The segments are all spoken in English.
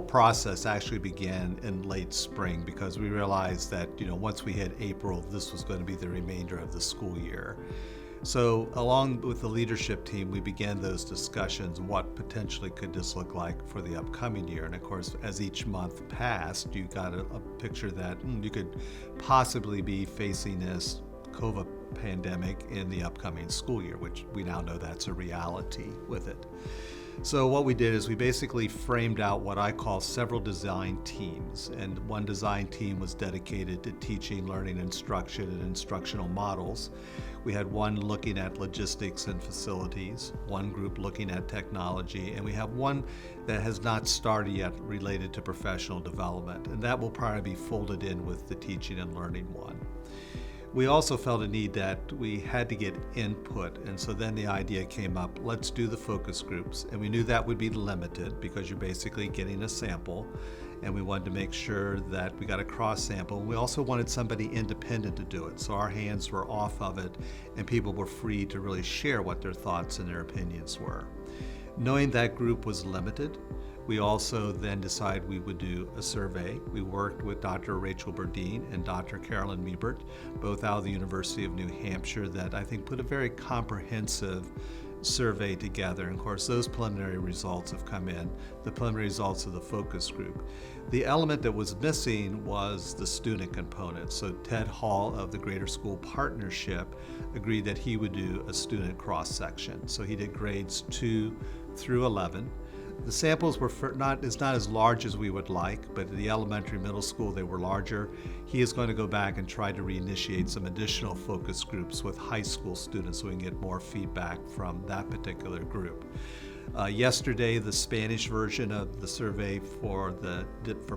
whole process actually began in late spring because we realized that, once we hit April, this was going to be the remainder of the school year. So along with the leadership team, we began those discussions, what potentially could this look like for the upcoming year. And of course, as each month passed, you got a picture that you could possibly be facing this COVID pandemic in the upcoming school year, which we now know that's a reality with it. So what we did is we basically framed out what I call several design teams. And one design team was dedicated to teaching, learning, instruction, and instructional models. We had one looking at logistics and facilities, one group looking at technology, and we have one that has not started yet related to professional development. And that will probably be folded in with the teaching and learning one. We also felt a need that we had to get input, and so then the idea came up, let's do the focus groups. And we knew that would be limited because you're basically getting a sample, and we wanted to make sure that we got a cross sample. We also wanted somebody independent to do it, so our hands were off of it and people were free to really share what their thoughts and their opinions were. Knowing that group was limited, we also then decided we would do a survey. We worked with Dr. Rachel Burdine and Dr. Carolyn Miebert, both out of the University of New Hampshire, that I think put a very comprehensive survey together. And of course, those preliminary results have come in, the preliminary results of the focus group. The element that was missing was the student component. So Ted Hall of the Greater School Partnership agreed that he would do a student cross-section. So he did grades 2 through 11. The samples were not as large as we would like, but at the elementary, middle school, they were larger. He is going to go back and try to reinitiate some additional focus groups with high school students so we can get more feedback from that particular group. Yesterday, the Spanish version of the survey for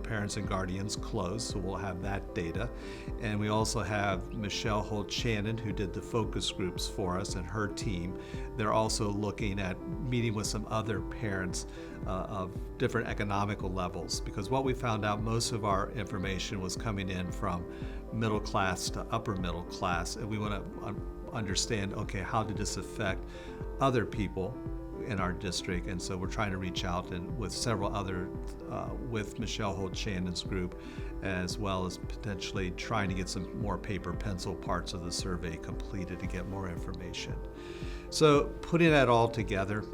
parents and guardians closed, so we'll have that data. And we also have Michelle Holt-Shannon, who did the focus groups for us, and her team. They're also looking at meeting with some other parents of different economical levels, because what we found out, most of our information was coming in from middle class to upper middle class, and we want to understand, okay, how did this affect other people in our district? And so we're trying to reach out and with several other, with Michelle Holt-Shannon's group, as well as potentially trying to get some more paper pencil parts of the survey completed to get more information. So putting that all together,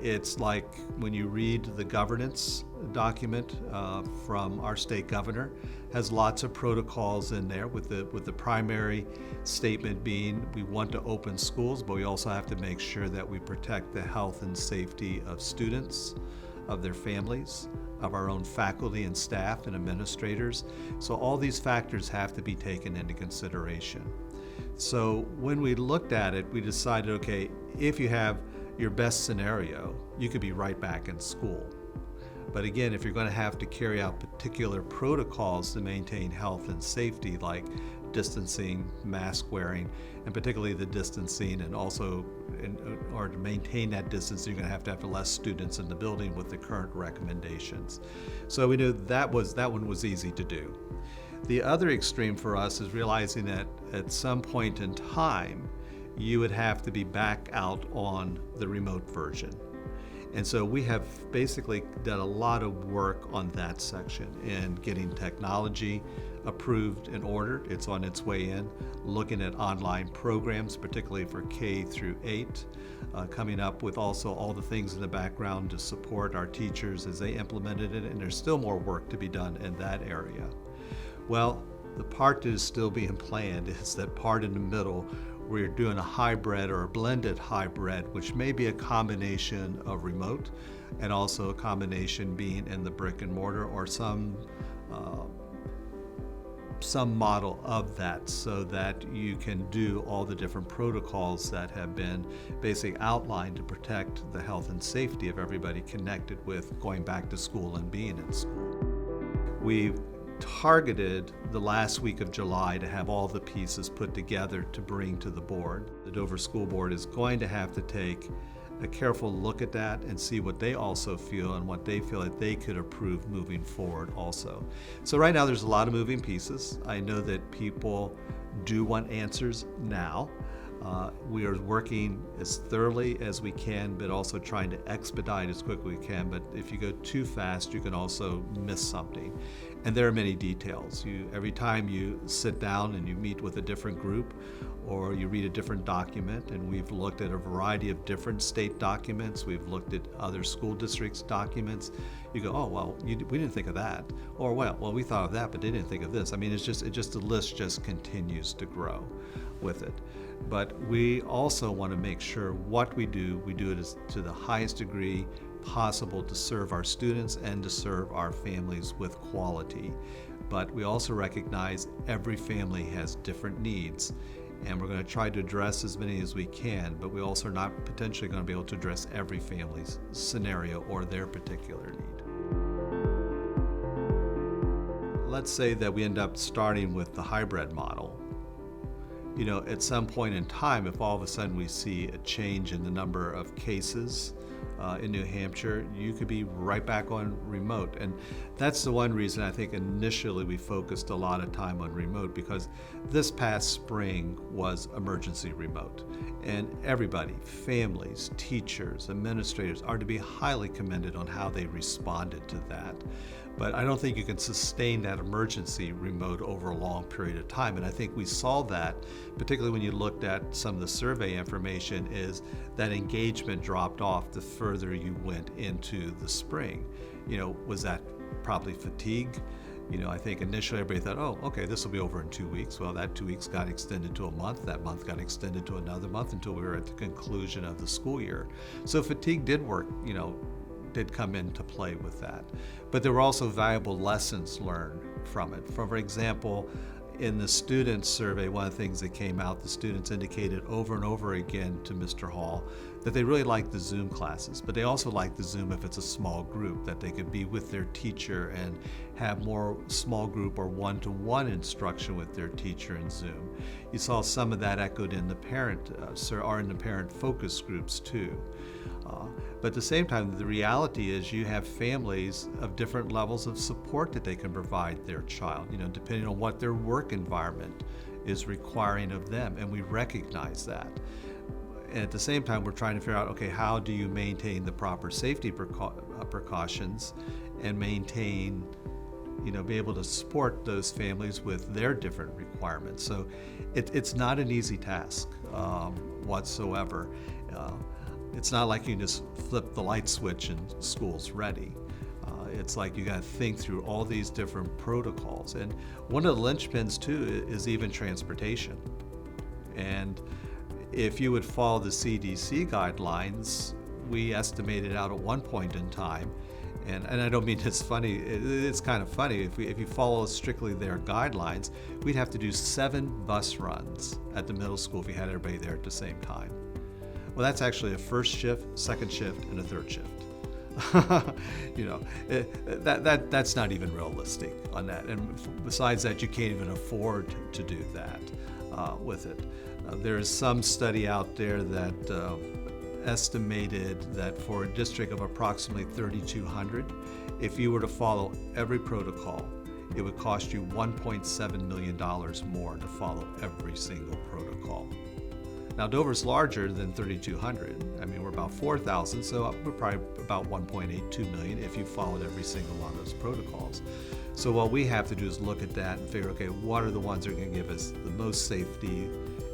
it's like when you read the governance document from our state governor, has lots of protocols in there with the primary statement being we want to open schools, but we also have to make sure that we protect the health and safety of students, of their families, of our own faculty and staff and administrators. So all these factors have to be taken into consideration. So when we looked at it, we decided, okay, if you have your best scenario, you could be right back in school. But again, if you're going to have to carry out particular protocols to maintain health and safety, like distancing, mask wearing, and particularly the distancing, and also in order to maintain that distance, you're going to have less students in the building with the current recommendations. So we knew that one was easy to do. The other extreme for us is realizing that at some point in time, you would have to be back out on the remote version. And so we have basically done a lot of work on that section in getting technology approved and ordered. It's on its way in. Looking at online programs, particularly for K through 8, coming up with also all the things in the background to support our teachers as they implemented it, and there's still more work to be done in that area. Well, the part that is still being planned is that part in the middle where you're doing a hybrid or a blended hybrid, which may be a combination of remote and also a combination being in the brick and mortar, or some model of that, so that you can do all the different protocols that have been basically outlined to protect the health and safety of everybody connected with going back to school and being in school. We've targeted the last week of July to have all the pieces put together to bring to the board. The Dover School Board is going to have to take a careful look at that and see what they also feel and what they feel that they could approve moving forward also. So right now there's a lot of moving pieces. I know that people do want answers now. We are working as thoroughly as we can, but also trying to expedite as quickly as we can. But if you go too fast, you can also miss something. And there are many details. Every time you sit down and you meet with a different group, or you read a different document, and we've looked at a variety of different state documents, we've looked at other school districts' documents, you go, oh, well, we didn't think of that. Or, well, we thought of that, but they didn't think of this. I mean, the list just continues to grow with it. But we also want to make sure what we do it to the highest degree possible to serve our students and to serve our families with quality. But we also recognize every family has different needs, and we're going to try to address as many as we can, but we also are not potentially going to be able to address every family's scenario or their particular need. Let's say that we end up starting with the hybrid model. At some point in time, if all of a sudden we see a change in the number of cases in New Hampshire, you could be right back on remote. And that's the one reason I think initially we focused a lot of time on remote, because this past spring was emergency remote. And everybody, families, teachers, administrators, are to be highly commended on how they responded to that. But I don't think you can sustain that emergency remote over a long period of time. And I think we saw that, particularly when you looked at some of the survey information, is that engagement dropped off the further you went into the spring. Was that probably fatigue? I think initially everybody thought, oh, okay, this will be over in 2 weeks. Well, that 2 weeks got extended to a month. That month got extended to another month until we were at the conclusion of the school year. So fatigue did work, did come into play with that. But there were also valuable lessons learned from it. For example, in the student survey, one of the things that came out, the students indicated over and over again to Mr. Hall that they really liked the Zoom classes, but they also liked the Zoom if it's a small group, that they could be with their teacher and have more small group or one-to-one instruction with their teacher in Zoom. You saw some of that echoed in the parent focus groups too. But at the same time, the reality is you have families of different levels of support that they can provide their child, depending on what their work environment is requiring of them, and we recognize that. And at the same time, we're trying to figure out, okay, how do you maintain the proper safety precautions and maintain, be able to support those families with their different requirements. So it's not an easy task whatsoever. It's not like you can just flip the light switch and school's ready. It's like you got to think through all these different protocols. And one of the linchpins too is even transportation. And if you would follow the CDC guidelines, we estimated out at one point in time, and I don't mean it's funny, it's kind of funny, if you follow strictly their guidelines, we'd have to do 7 bus runs at the middle school if we had everybody there at the same time. Well, that's actually a first shift, second shift, and a third shift. That's not even realistic on that. And besides that, you can't even afford to do that with it. There is some study out there that estimated that for a district of approximately 3,200, if you were to follow every protocol, it would cost you $1.7 million more to follow every single protocol. Now, Dover's larger than 3,200. I mean, we're about 4,000, so we're probably about 1.82 million if you followed every single one of those protocols. So what we have to do is look at that and figure, okay, what are the ones that are going to give us the most safety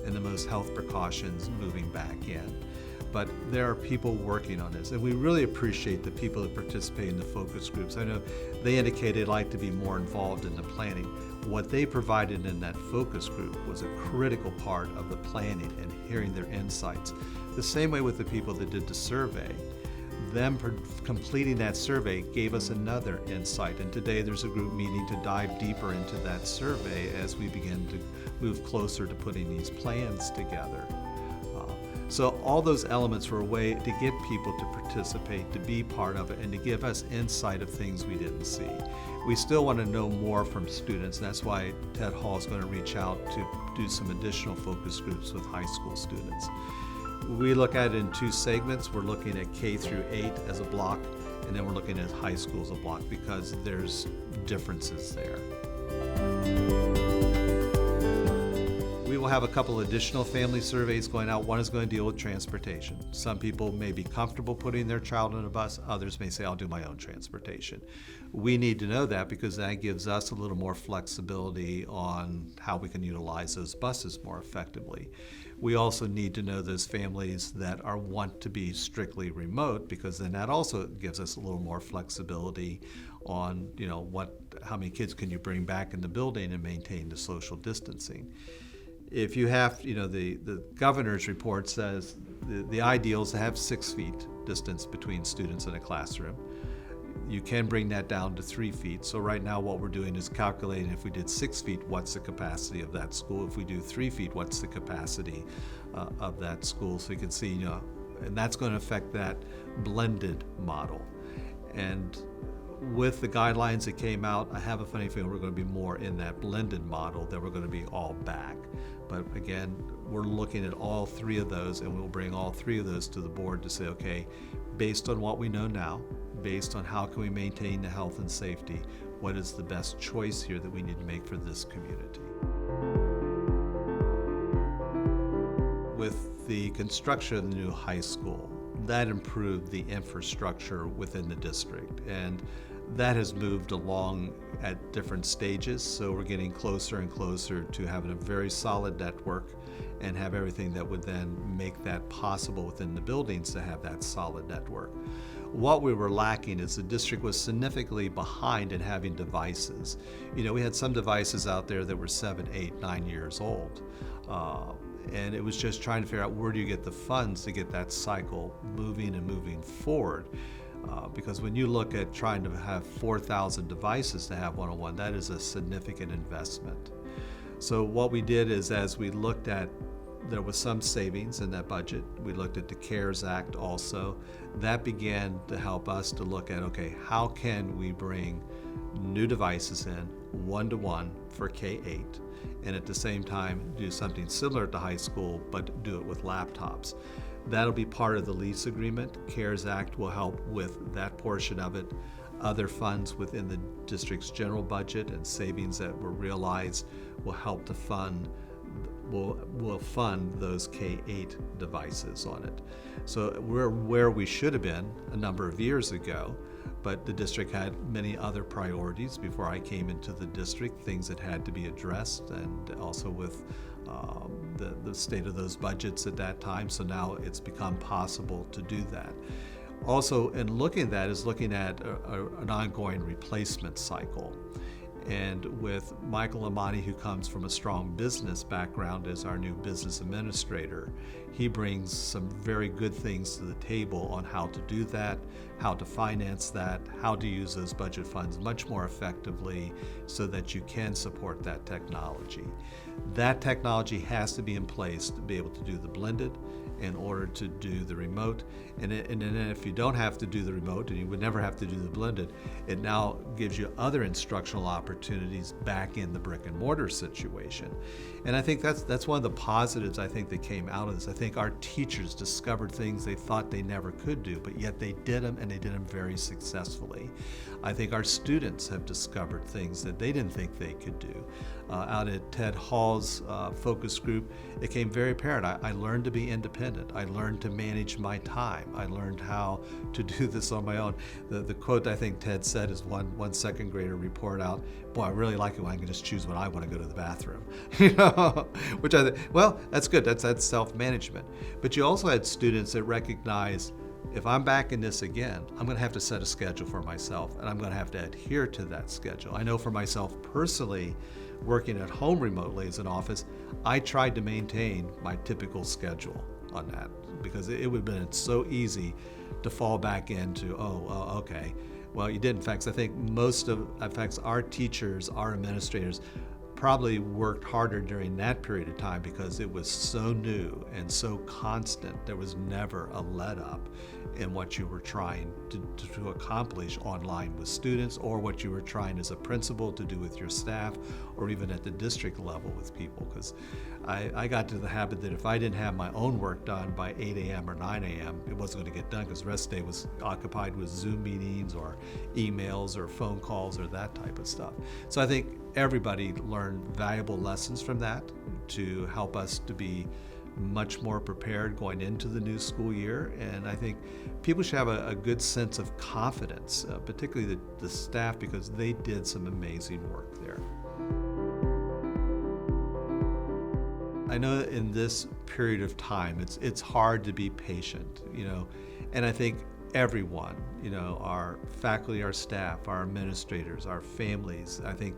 and the most health precautions moving back in? But there are people working on this, and we really appreciate the people that participate in the focus groups. I know they indicated they'd like to be more involved in the planning. What they provided in that focus group was a critical part of the planning and hearing their insights. The same way with the people that did the survey. Them completing that survey gave us another insight, and today there's a group meeting to dive deeper into that survey as we begin to move closer to putting these plans together. So all those elements were a way to get people to participate, to be part of it, and to give us insight of things we didn't see. We still want to know more from students, and that's why Ted Hall is going to reach out to do some additional focus groups with high school students. We look at it in 2 segments. We're looking at K through 8 as a block, and then we're looking at high school as a block because there's differences there. We we will have a couple additional family surveys going out. One is going to deal with transportation. Some people may be comfortable putting their child on a bus. Others may say, I'll do my own transportation. We need to know that because that gives us a little more flexibility on how we can utilize those buses more effectively. We also need to know those families that want to be strictly remote, because then that also gives us a little more flexibility on, how many kids can you bring back in the building and maintain the social distancing. If you have, the governor's report says the ideal is to have 6 feet distance between students in a classroom. You can bring that down to 3 feet. So right now what we're doing is calculating, if we did 6 feet, what's the capacity of that school? If we do 3 feet, what's the capacity of that school? So you can see, and that's going to affect that blended model. And with the guidelines that came out, I have a funny feeling we're going to be more in that blended model than we're going to be all back. But again, we're looking at all 3 of those, and we'll bring all 3 of those to the board to say, okay, based on what we know now, based on how can we maintain the health and safety, what is the best choice here that we need to make for this community. With the construction of the new high school, that improved the infrastructure within the district, and that has moved along at different stages. So we're getting closer and closer to having a very solid network and have everything that would then make that possible within the buildings to have that solid network. What we were lacking is the district was significantly behind in having devices. We had some devices out there that were 7, 8, 9 years old. And it was just trying to figure out, where do you get the funds to get that cycle moving and moving forward? Because when you look at trying to have 4,000 devices to have 101, that is a significant investment. So what we did is, as we looked at, there was some savings in that budget. We looked at the CARES Act also. That began to help us to look at, okay, how can we bring new devices in one-to-one for K-8, and at the same time do something similar to high school, but do it with laptops. That'll be part of the lease agreement. CARES Act will help with that portion of it. Other funds within the district's general budget and savings that were realized will help to fund those K-8 devices on it. So we're where we should have been a number of years ago, but the district had many other priorities before I came into the district, things that had to be addressed, and also with the state of those budgets at that time. So now it's become possible to do that. Also, in looking at that, is looking at an ongoing replacement cycle. And with Michael Amani, who comes from a strong business background as our new business administrator, he brings some very good things to the table on how to do that, how to finance that, how to use those budget funds much more effectively so that you can support that technology. That technology has to be in place to be able to do the blended in order to do the remote. And then if you don't have to do the remote, and you would never have to do the blended, it now gives you other instructional opportunities back in the brick and mortar situation. And I think that's one of the positives I think that came out of this. I think our teachers discovered things they thought they never could do, but yet they did them, and they did them very successfully. I think our students have discovered things that they didn't think they could do. Out at Ted Hall's focus group, it became very apparent. I learned to be independent. I learned to manage my time. I learned how to do this on my own. The quote I think Ted said is one second grader report out, boy, I really like it when I can just choose when I want to go to the bathroom. Which I think, well, that's good. That's self-management. But you also had students that recognized, if I'm back in this again, I'm going to have to set a schedule for myself, and I'm going to have to adhere to that schedule. I know for myself personally, working at home remotely as an office, I tried to maintain my typical schedule on that, because it would have been so easy to fall back into, okay. Well, you didn't. In fact, I think our teachers, our administrators, probably worked harder during that period of time because it was so new and so constant. There was never a let up in what you were trying to accomplish online with students, or what you were trying as a principal to do with your staff, or even at the district level with people. Because I got to the habit that if I didn't have my own work done by 8 a.m. or 9 a.m., it wasn't going to get done, because the rest of the day was occupied with Zoom meetings or emails or phone calls or that type of stuff. So I think everybody learned learn valuable lessons from that to help us to be much more prepared going into the new school year. And I think people should have a good sense of confidence, particularly the staff, because they did some amazing work there. I know in this period of time, it's hard to be patient, and I think everyone, our faculty, our staff, our administrators, our families, I think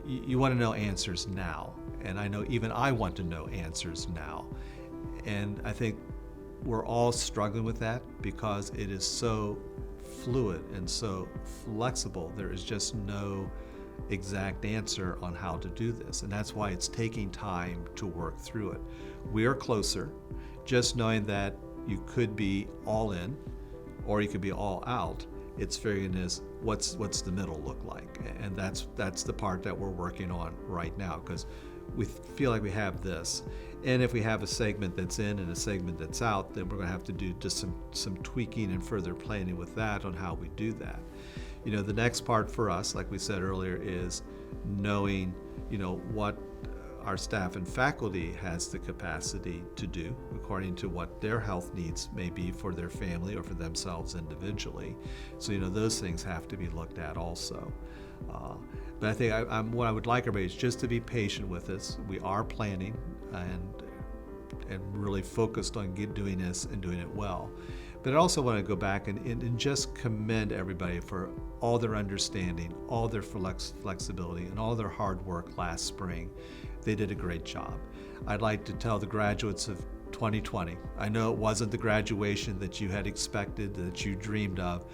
you want to know answers now. And I know even I want to know answers now. And I think we're all struggling with that because it is so fluid and so flexible. There is just no exact answer on how to do this. And that's why it's taking time to work through it. We are closer, just knowing that you could be all in or you could be all out. It's figuring is what's the middle look like, and that's the part that we're working on right now, because we feel like we have this, and if we have a segment that's in and a segment that's out, then we're going to have to do just some tweaking and further planning with that on how we do that. The next part for us, like we said earlier, is knowing what our staff and faculty has the capacity to do according to what their health needs may be for their family or for themselves individually. So those things have to be looked at also. But I think what I would like everybody is just to be patient with us. We are planning and really focused on doing this and doing it well. But I also want to go back and just commend everybody for all their understanding, all their flexibility, and all their hard work last spring. They did a great job. I'd like to tell the graduates of 2020, I know it wasn't the graduation that you had expected, that you dreamed of,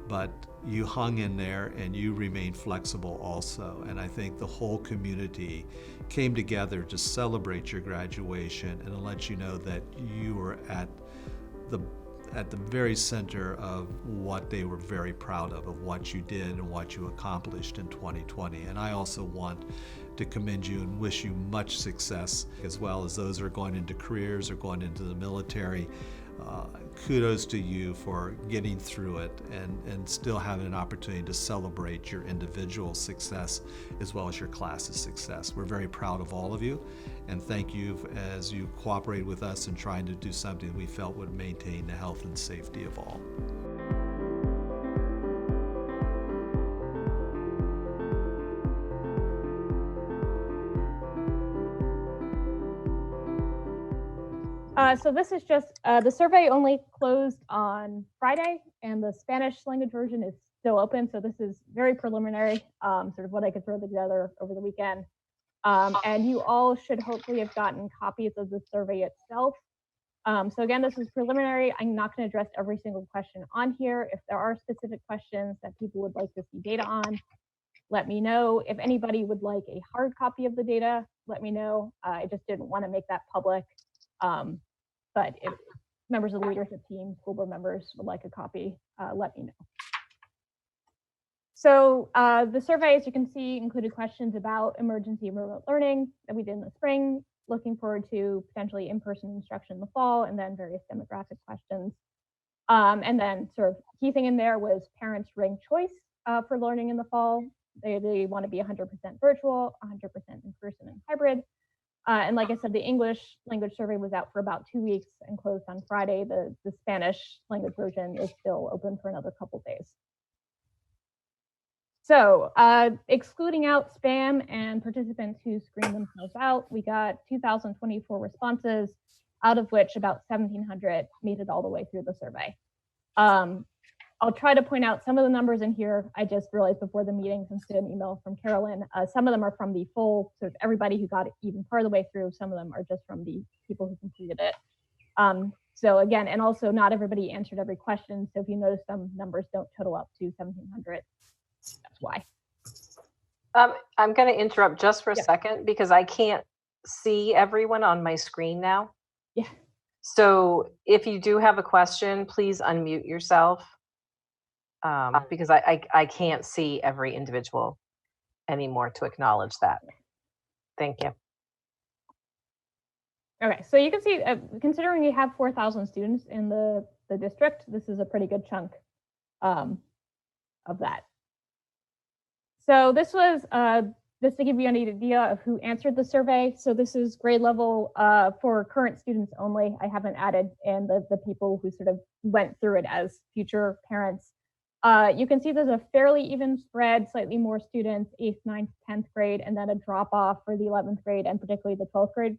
but you hung in there and you remained flexible also. And I think the whole community came together to celebrate your graduation and to let you know that you were at the very center of what they were very proud of what you did and what you accomplished in 2020. And I also want to commend you and wish you much success, as well as those who are going into careers or going into the military. Kudos to you for getting through it and still having an opportunity to celebrate your individual success as well as your class's success. We're very proud of all of you, and thank you as you cooperate with us in trying to do something we felt would maintain the health and safety of all. So this is just, the survey only closed on Friday, and the Spanish language version is still open. So this is very preliminary, sort of what I could throw together over the weekend. And you all should hopefully have gotten copies of the survey itself. So again, this is preliminary. I'm not going to address every single question on here. If there are specific questions that people would like to see data on, let me know. If anybody would like a hard copy of the data, let me know. I just didn't want to make that public. But if members of the leadership team, school board members would like a copy, let me know. So the survey, as you can see, included questions about emergency and remote learning that we did in the spring, looking forward to potentially in-person instruction in the fall, and then various demographic questions. And then sort of key thing in there was parents' ranked choice for learning in the fall. They want to be 100% virtual, 100% in person and hybrid. And like I said, the English language survey was out for about 2 weeks and closed on Friday. The Spanish language version is still open for another couple days. So excluding out spam and participants who screened themselves out, we got 2,024 responses, out of which about 1,700 made it all the way through the survey. I'll try to point out some of the numbers in here. I just realized before the meeting, since I did an email from Carolyn, some of them are from the full, sort of everybody who got it even part of the way through. Some of them are just from the people who completed it. So again, and also not everybody answered every question. So if you notice some numbers don't total up to 1,700, that's why. I'm going to interrupt just for a second because I can't see everyone on my screen now. Yeah. So if you do have a question, please unmute yourself. Because I can't see every individual anymore to acknowledge that. Thank you. Okay, so you can see, considering we have 4,000 students in the district, this is a pretty good chunk of that. So this was just to give you an idea of who answered the survey. So this is grade level for current students only. I haven't added in the people who sort of went through it as future parents. You can see there's a fairly even spread, slightly more students, 8th, 9th, 10th grade, and then a drop off for the 11th grade and particularly the 12th grade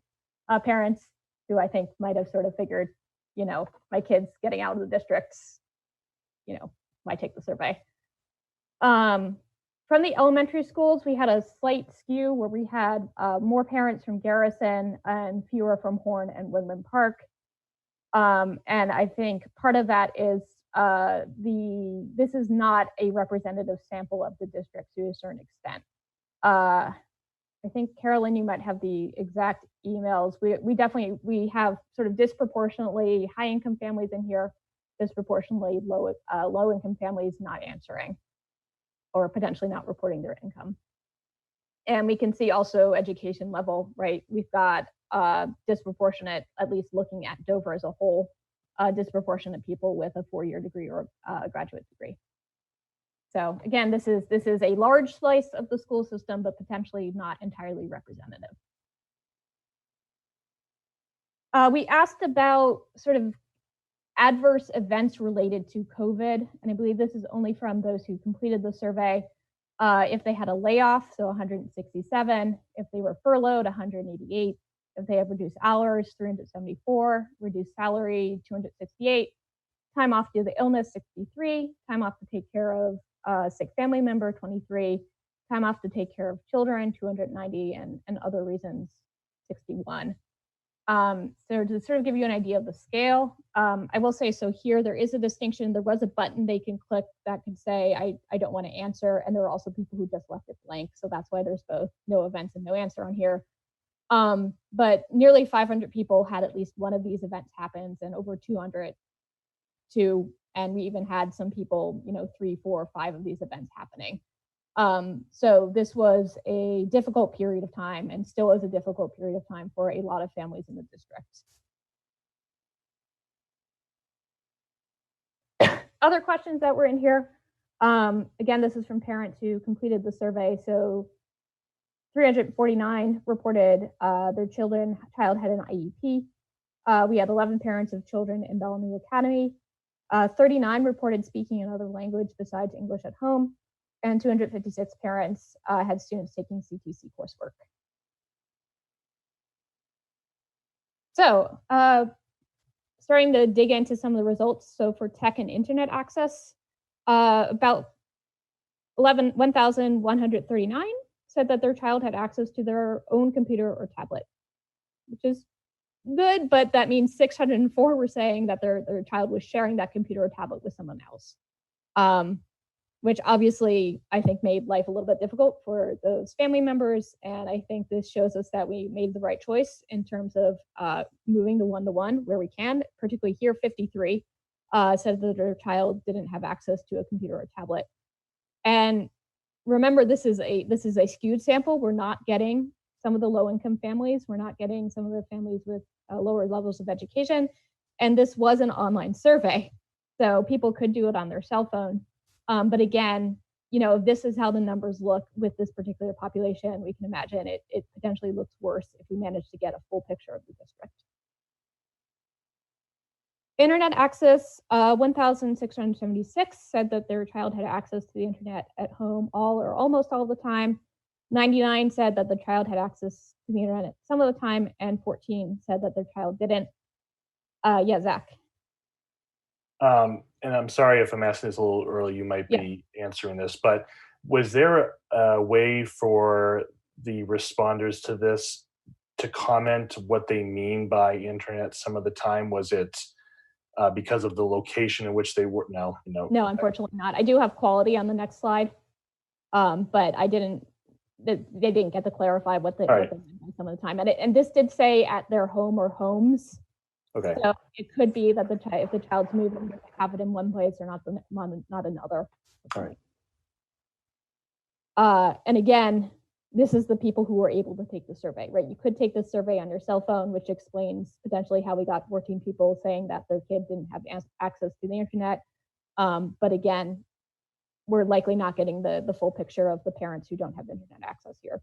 parents, who I think might have sort of figured, my kid's getting out of the districts, might take the survey. From the elementary schools, we had a slight skew where we had more parents from Garrison and fewer from Horn and Woodland Park. And I think part of that is this is not a representative sample of the district to a certain extent. I think, Carolyn, you might have the exact emails. We have sort of disproportionately high income families in here, disproportionately low income families not answering or potentially not reporting their income. And we can see also education level, right? We've got disproportionate, at least looking at Dover as a whole, disproportionate people with a 4-year degree or a graduate degree. So again, this is a large slice of the school system, but potentially not entirely representative. We asked about sort of adverse events related to COVID, and I believe this is only from those who completed the survey. If they had a layoff, so 167, if they were furloughed, 188, if they have reduced hours, 374, reduced salary, 268, time off due to illness, 63, time off to take care of a sick family member, 23, time off to take care of children, 290, and other reasons, 61. So to sort of give you an idea of the scale, I will say, so here there is a distinction. There was a button they can click that can say, I don't want to answer. And there are also people who just left it blank. So that's why there's both no events and no answer on here. But nearly 500 people had at least one of these events happens, and over 200 two. And we even had some people, 3, 4, 5 of these events happening. So this was a difficult period of time and still is a difficult period of time for a lot of families in the district. Other questions that were in here. Again, this is from parents who completed the survey. So 349 reported their child had an IEP. We had 11 parents of children in Bellamy Academy. 39 reported speaking another language besides English at home, and 256 parents had students taking CTC coursework. So starting to dig into some of the results. So for tech and internet access, about 1,139 said that their child had access to their own computer or tablet, which is good, but that means 604 were saying that their child was sharing that computer or tablet with someone else, which obviously I think made life a little bit difficult for those family members. And I think this shows us that we made the right choice in terms of moving to one-to-one where we can. Particularly here, 53 said that their child didn't have access to a computer or tablet. And remember, this is a skewed sample. We're not getting some of the low-income families. We're not getting some of the families with lower levels of education. And this was an online survey, so people could do it on their cell phone. But again, if this is how the numbers look with this particular population, we can imagine it potentially looks worse if we manage to get a full picture of the district. Internet access, 1,676 said that their child had access to the internet at home all or almost all the time. 99 said that the child had access to the internet some of the time, and 14 said that their child didn't. Yeah, Zach. And I'm sorry if I'm asking this a little early, you might be answering this, but was there a way for the responders to this to comment what they mean by internet some of the time? Was it because of the location in which they were? No, unfortunately not. I do have quality on the next slide, but they didn't get to clarify what they meant some of the time. And this did say at their home or homes. Okay. So it could be that if the child's moving, they have it in one place or not another. All right. And again, this is the people who were able to take the survey, right? You could take the survey on your cell phone, which explains potentially how we got 14 people saying that their kid didn't have access to the internet. But again, we're likely not getting the full picture of the parents who don't have internet access here.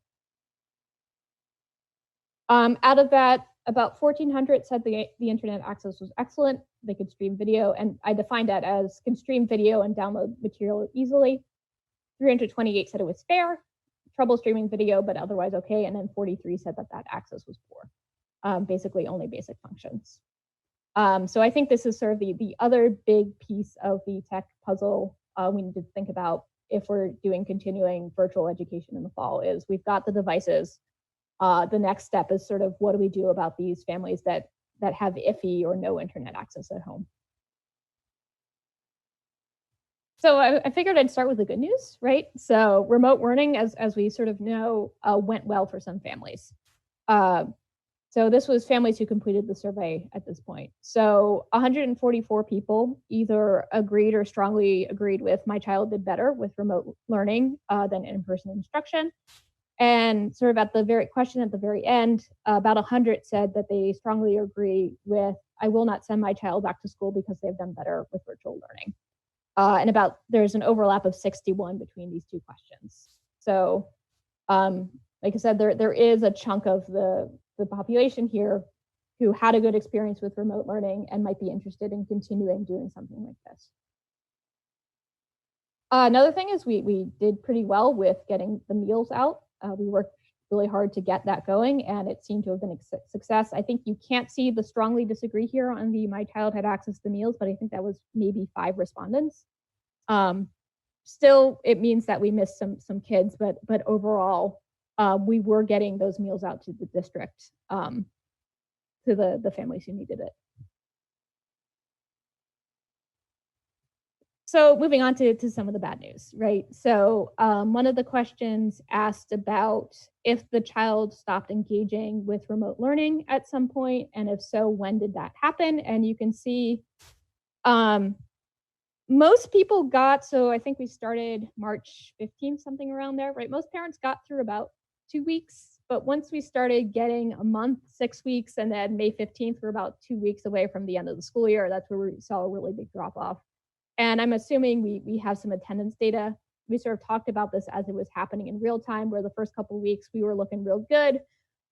Out of that, about 1,400 said the internet access was excellent. They could stream video, and I defined that as can stream video and download material easily. 328 said it was fair, trouble streaming video, but otherwise okay. And then 43 said that access was poor, basically only basic functions. So I think this is sort of the other big piece of the tech puzzle we need to think about if we're doing continuing virtual education in the fall is we've got the devices. The next step is sort of what do we do about these families that have iffy or no internet access at home? So I figured I'd start with the good news, right? So remote learning, as we sort of know, went well for some families. So this was families who completed the survey at this point. So 144 people either agreed or strongly agreed with my child did better with remote learning than in-person instruction. And sort of at the very question at the very end, about 100 said that they strongly agree with, I will not send my child back to school because they've done better with virtual learning. And there's an overlap of 61 between these two questions. So like I said, there is a chunk of the population here who had a good experience with remote learning and might be interested in continuing doing something like this. Another thing is we did pretty well with getting the meals out. We worked really hard to get that going, and it seemed to have been a success. I think you can't see the strongly disagree here on the my child had access to meals, but I think that was maybe 5 respondents. Still, it means that we missed some kids, but overall, we were getting those meals out to the district, to the families who needed it. So moving on to some of the bad news, right? So one of the questions asked about if the child stopped engaging with remote learning at some point, and if so, when did that happen? And you can see most people got, so I think we started March 15th, something around there, right? Most parents got through about 2 weeks, but once we started getting a month, 6 weeks, and then May 15th, we're about 2 weeks away from the end of the school year. That's where we saw a really big drop off. And I'm assuming we have some attendance data. We sort of talked about this as it was happening in real time, where the first couple of weeks we were looking real good.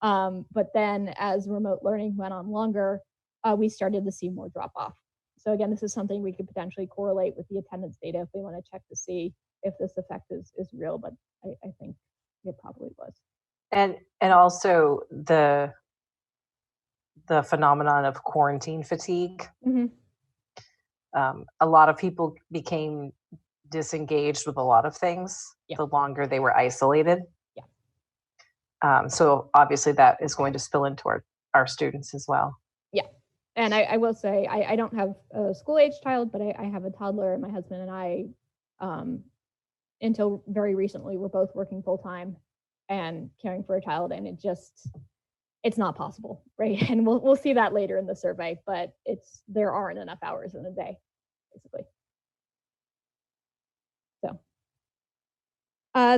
But then as remote learning went on longer, we started to see more drop off. So again, this is something we could potentially correlate with the attendance data if we want to check to see if this effect is real, but I think it probably was. And also the phenomenon of quarantine fatigue. Mm-hmm. A lot of people became disengaged with a lot of things the longer they were isolated. Yeah. So obviously that is going to spill into our students as well. Yeah. And I will say, I don't have a school-age child, but I have a toddler, and my husband and I, until very recently, were both working full-time and caring for a child, and it's not possible, right? And we'll see that later in the survey, but there aren't enough hours in a day, basically. So,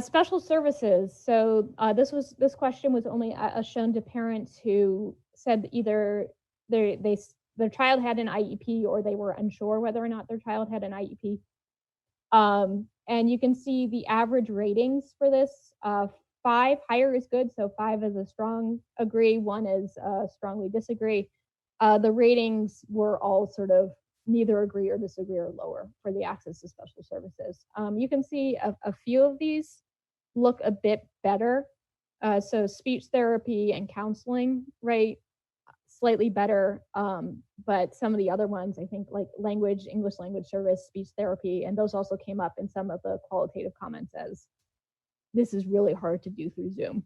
special services. So this question was only shown to parents who said either their child had an IEP or they were unsure whether or not their child had an IEP. And you can see the average ratings for this. 5, higher is good, so 5 is a strong agree, 1 is strongly disagree. The ratings were all sort of neither agree or disagree or lower for the access to special services. You can see a few of these look a bit better. So speech therapy and counseling, right, slightly better, but some of the other ones, I think, like English language service, speech therapy, and those also came up in some of the qualitative comments as this is really hard to do through Zoom.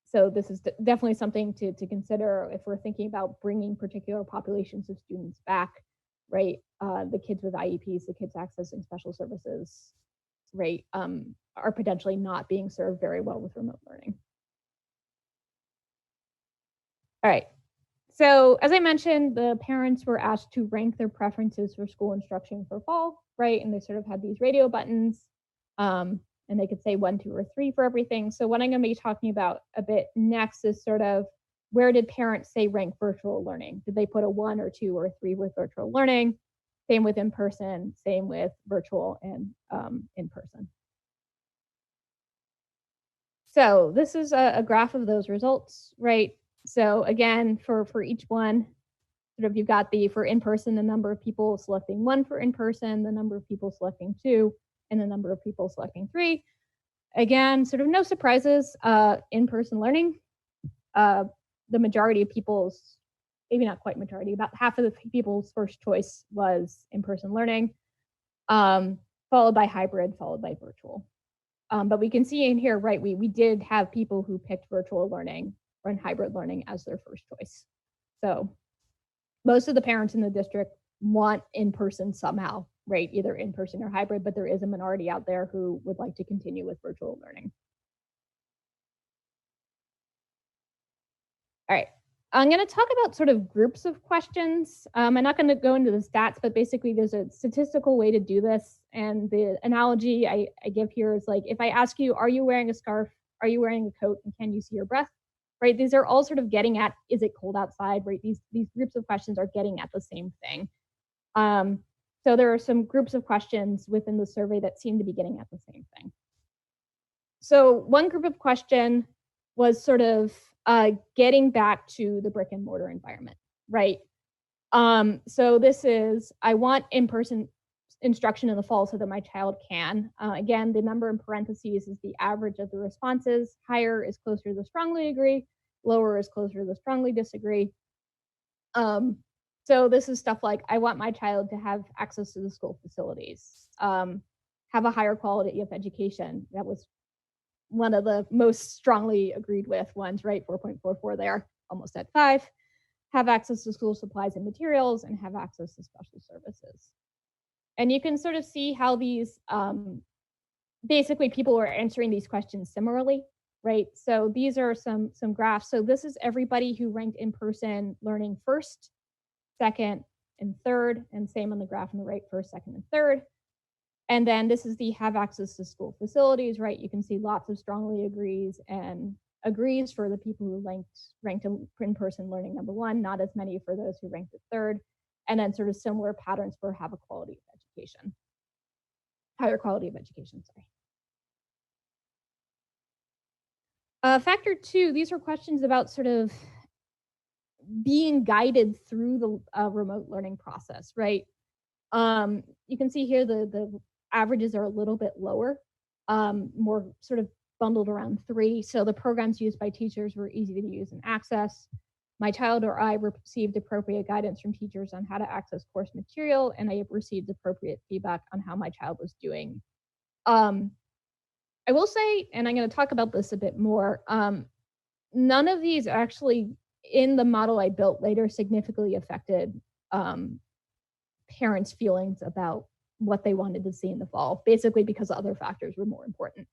So this is definitely something to consider if we're thinking about bringing particular populations of students back, right? The kids with IEPs, the kids accessing special services, right, are potentially not being served very well with remote learning. All right. So as I mentioned, the parents were asked to rank their preferences for school instruction for fall, right? And they sort of had these radio buttons. And they could say 1, 2, or 3 for everything. So what I'm going to be talking about a bit next is sort of where did parents say rank virtual learning? Did they put a 1 or 2 or 3 with virtual learning? Same with in-person, same with virtual and in-person. So this is a graph of those results, right? So again, for each one, sort of you've got the, for in-person, the number of people selecting 1 for in-person, the number of people selecting 2, and the number of people selecting 3. Again, sort of no surprises, in-person learning. The majority of people's, maybe not quite majority, about half of the people's first choice was in-person learning, followed by hybrid, followed by virtual. But we can see in here, right, we did have people who picked virtual learning or hybrid learning as their first choice. So most of the parents in the district want in-person somehow, right, either in-person or hybrid, but there is a minority out there who would like to continue with virtual learning. All right, I'm going to talk about sort of groups of questions. I'm not going to go into the stats, but basically there's a statistical way to do this. And the analogy I give here is like, if I ask you, are you wearing a scarf? Are you wearing a coat? And can you see your breath? Right? These are all sort of getting at, is it cold outside? Right? These groups of questions are getting at the same thing. So there are some groups of questions within the survey that seem to be getting at the same thing. So one group of question was sort of getting back to the brick and mortar environment, right? So this is, I want in-person instruction in the fall so that my child can. Again, the number in parentheses is the average of the responses. Higher is closer to the strongly agree, lower is closer to the strongly disagree. So this is stuff like, I want my child to have access to the school facilities, have a higher quality of education. That was one of the most strongly agreed with ones, right? 4.44 there, almost at 5. Have access to school supplies and materials, and have access to special services. And you can sort of see how these, basically people are answering these questions similarly, right? So these are some graphs. So this is everybody who ranked in-person learning first, second, and third, and same on the graph on the right, first, second, and third. And then this is the have access to school facilities, right? You can see lots of strongly agrees and agrees for the people who ranked in-person learning number 1, not as many for those who ranked it third, and then sort of similar patterns for have a quality of education, higher quality of education, sorry. Factor 2, these are questions about sort of being guided through the remote learning process, right? You can see here the averages are a little bit lower, more sort of bundled around 3. So the programs used by teachers were easy to use and access. My child or I received appropriate guidance from teachers on how to access course material, and I received appropriate feedback on how my child was doing. I will say, and I'm going to talk about this a bit more, none of these actually in the model I built later significantly affected parents' feelings about what they wanted to see in the fall, basically because other factors were more important,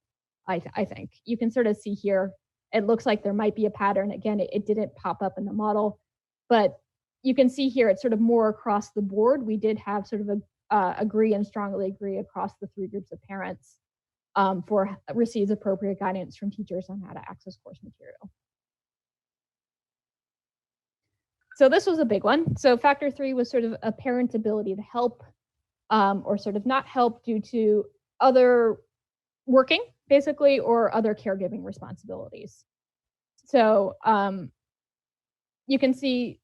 I think. You can sort of see here, it looks like there might be a pattern. Again, it didn't pop up in the model, but you can see here it's sort of more across the board. We did have sort of a agree and strongly agree across the 3 groups of parents for receives appropriate guidance from teachers on how to access course material. So this was a big one. So factor 3 was sort of a parent's ability to help or sort of not help due to other working, basically, or other caregiving responsibilities. So you can see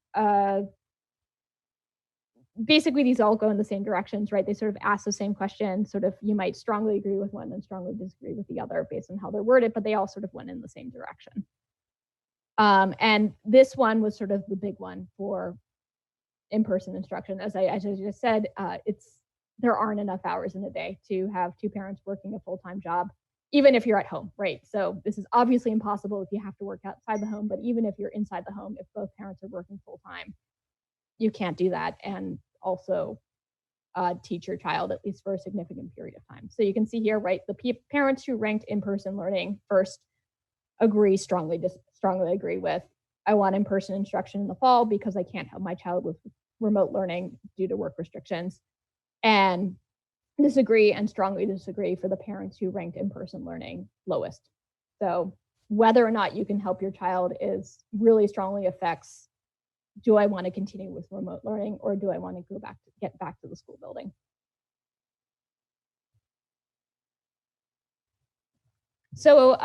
basically these all go in the same directions, right? They sort of ask the same question, sort of you might strongly agree with one and strongly disagree with the other based on how they're worded, but they all sort of went in the same direction. And this one was sort of the big one for in-person instruction. As I just said, there aren't enough hours in a day to have 2 parents working a full-time job, even if you're at home, right? So this is obviously impossible if you have to work outside the home, but even if you're inside the home, if both parents are working full-time, you can't do that and also teach your child at least for a significant period of time. So you can see here, right, the parents who ranked in-person learning first strongly agree with, I want in-person instruction in the fall because I can't help my child with remote learning due to work restrictions, and disagree and strongly disagree for the parents who ranked in-person learning lowest. So whether or not you can help your child is really strongly affects, do I want to continue with remote learning or do I want to get back to the school building? So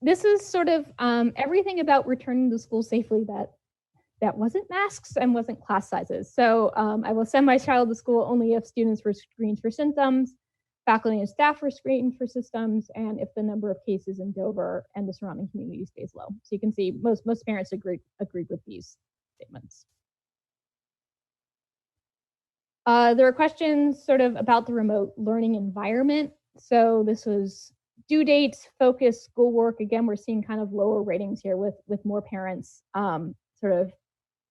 this is sort of everything about returning to school safely that wasn't masks and wasn't class sizes. So I will send my child to school only if students were screened for symptoms, faculty and staff were screened for symptoms, and if the number of cases in Dover and the surrounding community stays low. So you can see most parents agreed with these statements. There were questions sort of about the remote learning environment. So this was due dates, focus, schoolwork. Again, we're seeing kind of lower ratings here with more parents sort of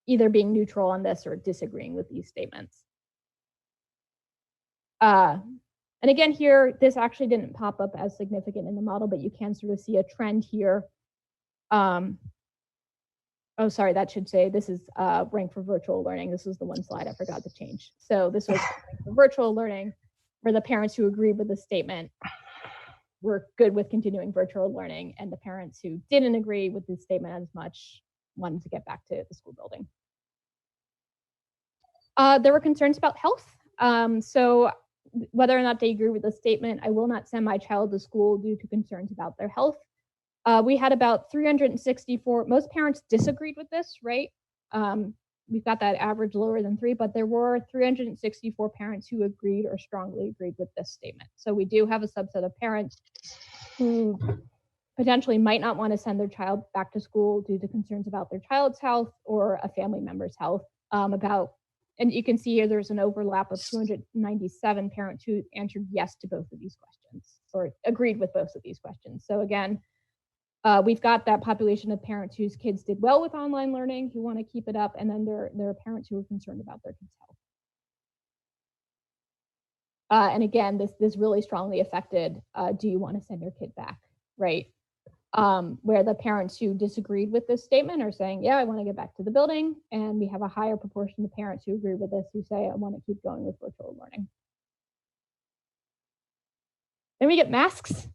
either being neutral on this or disagreeing with these statements. And again, here, this actually didn't pop up as significant in the model, but you can sort of see a trend here. Oh, sorry, that should say this is ranked for virtual learning. This was the one slide I forgot to change. So this was for virtual learning, where the parents who agreed with the statement were good with continuing virtual learning, and the parents who didn't agree with the statement as much wanted to get back to the school building. There were concerns about health. So whether or not they agree with the statement, I will not send my child to school due to concerns about their health. We had about 364, most parents disagreed with this, right? We've got that average lower than 3, but there were 364 parents who agreed or strongly agreed with this statement. So we do have a subset of parents who potentially might not want to send their child back to school due to concerns about their child's health or a family member's health. And you can see here there's an overlap of 297 parents who answered yes to both of these questions or agreed with both of these questions. So again, we've got that population of parents whose kids did well with online learning, who want to keep it up, and then there are parents who are concerned about their kids' health. And again, this really strongly affected, do you want to send your kid back, right? Where the parents who disagreed with this statement are saying, yeah, I want to get back to the building. And we have a higher proportion of parents who agree with this who say, I want to keep going with virtual learning. Then we get masks.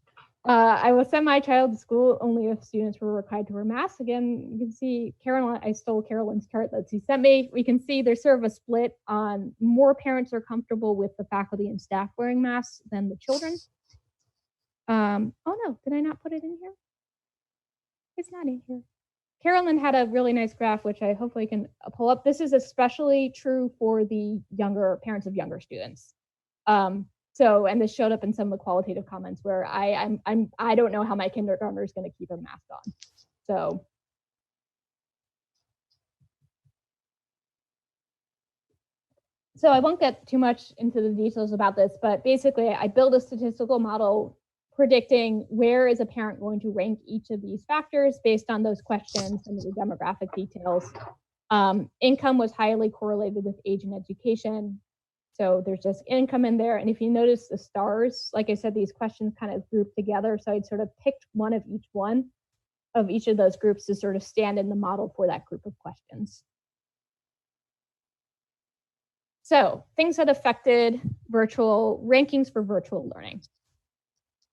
I will send my child to school only if students were required to wear masks. Again, you can see Carolyn, I stole Carolyn's chart that she sent me. We can see there's sort of a split on more parents are comfortable with the faculty and staff wearing masks than the children. Oh no, did I not put it in here? It's not in here. Carolyn had a really nice graph, which I hopefully can pull up. This is especially true for the younger parents of younger students. And this showed up in some of the qualitative comments where I don't know how my kindergartner is going to keep a mask on. So I won't get too much into the details about this, but basically I build a statistical model predicting where is a parent going to rank each of these factors based on those questions and the demographic details. Income was highly correlated with age and education. So there's just income in there. And if you notice the stars, like I said, these questions kind of grouped together. So I'd sort of picked one of each of those groups to sort of stand in the model for that group of questions. So things that affected virtual rankings for virtual learning.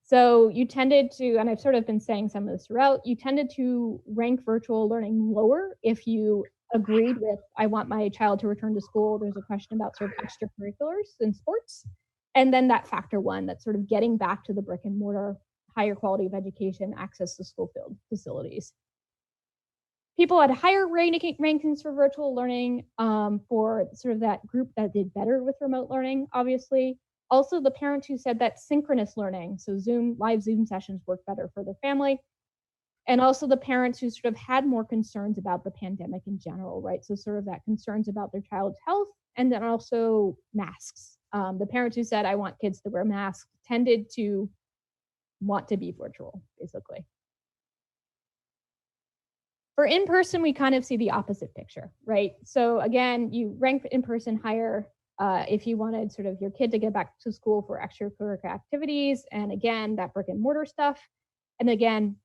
So you tended to, and I've sort of been saying some of this throughout, you tended to rank virtual learning lower if you agreed with, I want my child to return to school. There's a question about sort of extracurriculars and sports. And then that factor 1, that's sort of getting back to the brick and mortar, higher quality of education, access to school field facilities. People had higher rankings for virtual learning for sort of that group that did better with remote learning, obviously. Also, the parents who said that synchronous learning, so live Zoom sessions work better for their family. And also the parents who sort of had more concerns about the pandemic in general, right? So sort of that concerns about their child's health, and then also masks. The parents who said, I want kids to wear masks, tended to want to be virtual, basically. For in-person, we kind of see the opposite picture, right? So again, you rank in-person higher if you wanted sort of your kid to get back to school for extracurricular activities, and again, that brick and mortar stuff. And again,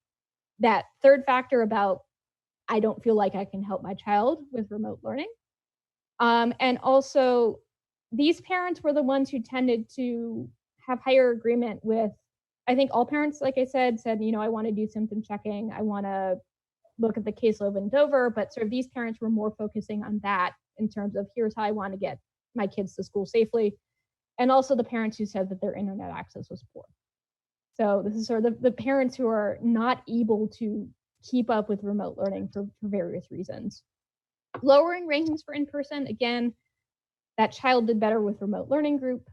that third factor about, I don't feel like I can help my child with remote learning. And also, these parents were the ones who tended to have higher agreement with, I think all parents, like I said, you know, I want to do symptom checking. I want to look at the caseload in Dover, but sort of these parents were more focusing on that in terms of here's how I want to get my kids to school safely. And also the parents who said that their internet access was poor. So this is sort of the parents who are not able to keep up with remote learning for various reasons. Lowering rankings for in-person, again, that child did better with remote learning group.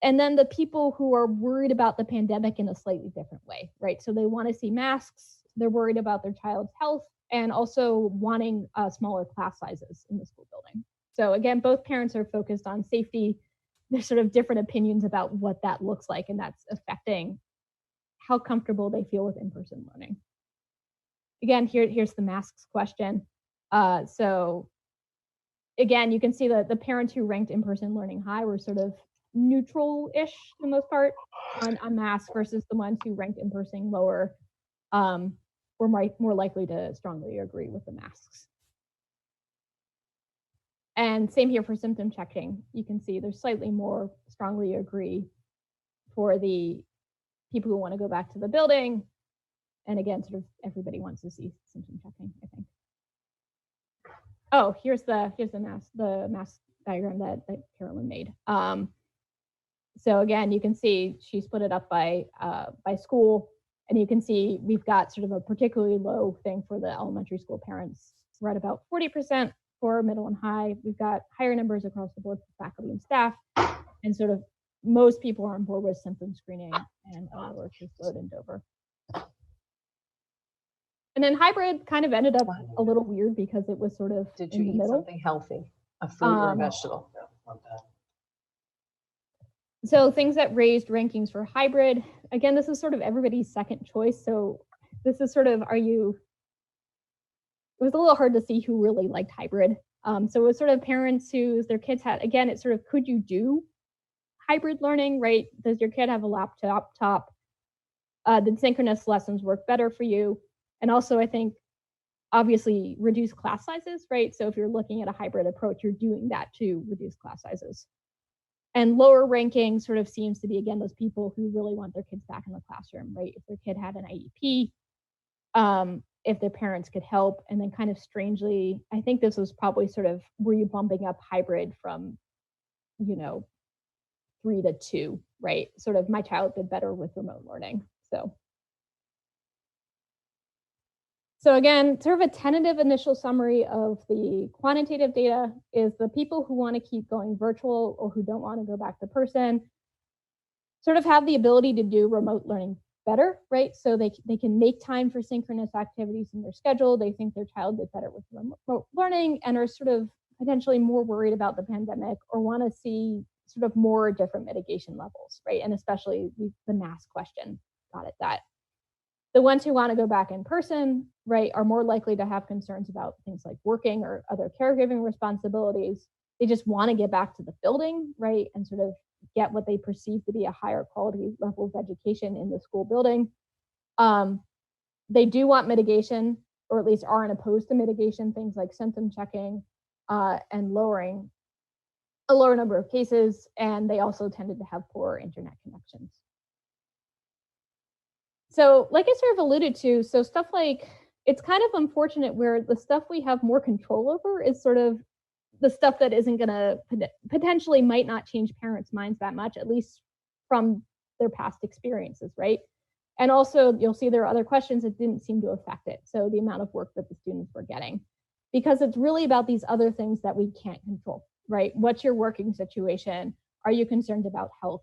And then the people who are worried about the pandemic in a slightly different way, right? So they want to see masks, they're worried about their child's health, and also wanting smaller class sizes in the school building. So again, both parents are focused on safety. There's sort of different opinions about what that looks like, and that's affecting how comfortable they feel with in-person learning. Again, here's the masks question. So again, you can see that the parents who ranked in-person learning high were sort of neutral-ish for the most part on masks versus the ones who ranked in-person lower were more likely to strongly agree with the masks. And same here for symptom checking. You can see there's slightly more strongly agree for the people who want to go back to the building. And again, sort of everybody wants to see symptom checking, I think. Oh, here's the mask diagram that Carolyn made. So again, you can see she split it up by school, and you can see we've got sort of a particularly low thing for the elementary school parents. We're at about 40% for middle and high. We've got higher numbers across the board for faculty and staff, and sort of most people are on board with symptom screening and a lower caseload in Dover. And then hybrid kind of ended up a little weird because it was sort of Did you in the eat middle. something healthy, a fruit or a vegetable? So things that raised rankings for hybrid, again, this is sort of everybody's second choice. So this is sort of, it was a little hard to see who really liked hybrid. So it was sort of parents who their kids had, again, it's sort of, could you do hybrid learning, right? Does your kid have a laptop? Did synchronous lessons work better for you? And also, I think, obviously, reduce class sizes, right? So if you're looking at a hybrid approach, you're doing that to reduce class sizes. And lower ranking sort of seems to be, again, those people who really want their kids back in the classroom, right? If their kid had an IEP, if their parents could help. And then kind of strangely, I think this was probably sort of, were you bumping up hybrid from, 3 to 2, right? Sort of my child did better with remote learning, So again, sort of a tentative initial summary of the quantitative data is the people who want to keep going virtual or who don't want to go back to person sort of have the ability to do remote learning better, right? So they can make time for synchronous activities in their schedule. They think their child did better with remote learning and are sort of potentially more worried about the pandemic or want to see sort of more different mitigation levels, right? And especially the mask question got at that. The ones who want to go back in person, right, are more likely to have concerns about things like working or other caregiving responsibilities. They just want to get back to the building, right, and sort of get what they perceive to be a higher quality level of education in the school building. They do want mitigation, or at least aren't opposed to mitigation, things like symptom checking and lowering a lower number of cases, and they also tended to have poor internet connections. So like I sort of alluded to, so stuff like, it's kind of unfortunate where the stuff we have more control over is sort of the stuff that isn't going to potentially might not change parents' minds that much, at least from their past experiences, right? And also you'll see there are other questions that didn't seem to affect it. So the amount of work that the students were getting, because it's really about these other things that we can't control, right? What's your working situation? Are you concerned about health?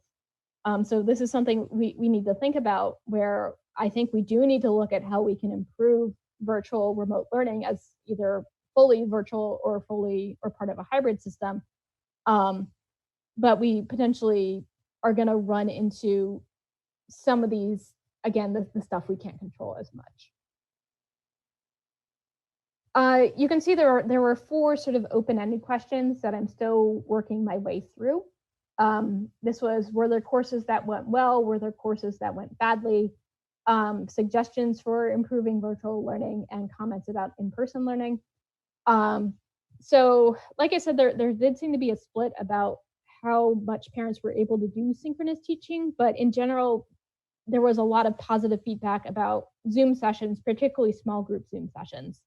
So this is something we need to think about, where I think we do need to look at how we can improve virtual remote learning as either fully virtual or part of a hybrid system. But we potentially are going to run into some of these, again, the stuff we can't control as much. You can see there were 4 sort of open-ended questions that I'm still working my way through. This was, were there courses that went well? Were there courses that went badly? Suggestions for improving virtual learning and comments about in-person learning. So like I said, there did seem to be a split about how much parents were able to do synchronous teaching, but in general, there was a lot of positive feedback about Zoom sessions, particularly small group Zoom sessions.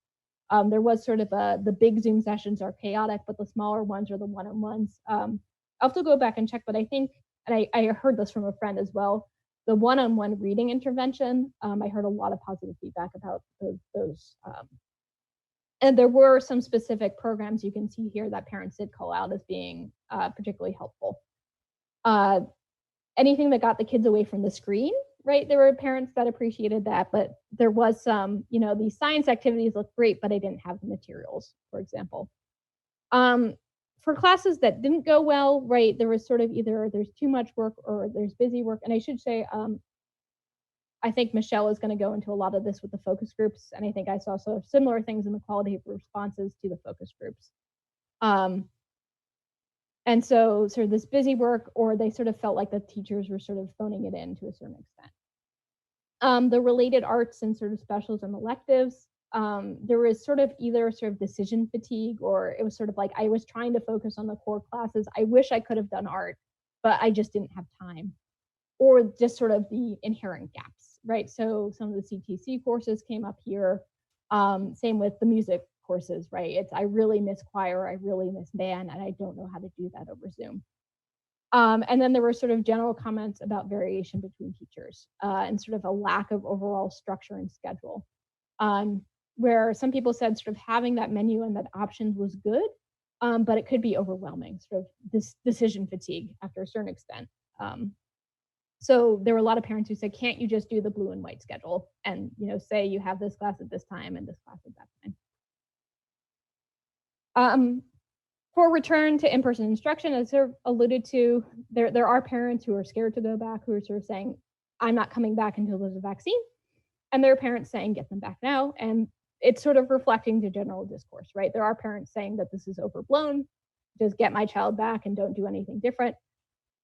There was sort of the big Zoom sessions are chaotic, but the smaller ones are the one-on-ones. I'll have to go back and check, but I think, and I heard this from a friend as well, the one-on-one reading intervention, I heard a lot of positive feedback about those. And there were some specific programs you can see here that parents did call out as being particularly helpful. Anything that got the kids away from the screen, right? There were parents that appreciated that, but there was some, these science activities look great, but I didn't have the materials, for example. For classes that didn't go well, right, there was sort of either there's too much work or there's busy work. And I should say, I think Michelle is going to go into a lot of this with the focus groups. And I think I saw sort of similar things in the quality of responses to the focus groups. And so sort of this busy work, or they sort of felt like the teachers were sort of phoning it in to a certain extent. The related arts and sort of specials and electives, there was sort of either sort of decision fatigue, or it was sort of like I was trying to focus on the core classes. I wish I could have done art, but I just didn't have time. Or just sort of the inherent gaps, right? So some of the CTC courses came up here. Same with the music courses, right? I really miss choir, I really miss band, and I don't know how to do that over Zoom. And then there were sort of general comments about variation between teachers and sort of a lack of overall structure and schedule. Where some people said sort of having that menu and that options was good, but it could be overwhelming, sort of this decision fatigue after a certain extent. So there were a lot of parents who said, can't you just do the blue and white schedule and, say you have this class at this time and this class at that time. For return to in-person instruction, as sort of alluded to, there are parents who are scared to go back, who are sort of saying, I'm not coming back until there's a vaccine. And there are parents saying, get them back now. And it's sort of reflecting the general discourse, right? There are parents saying that this is overblown, just get my child back and don't do anything different.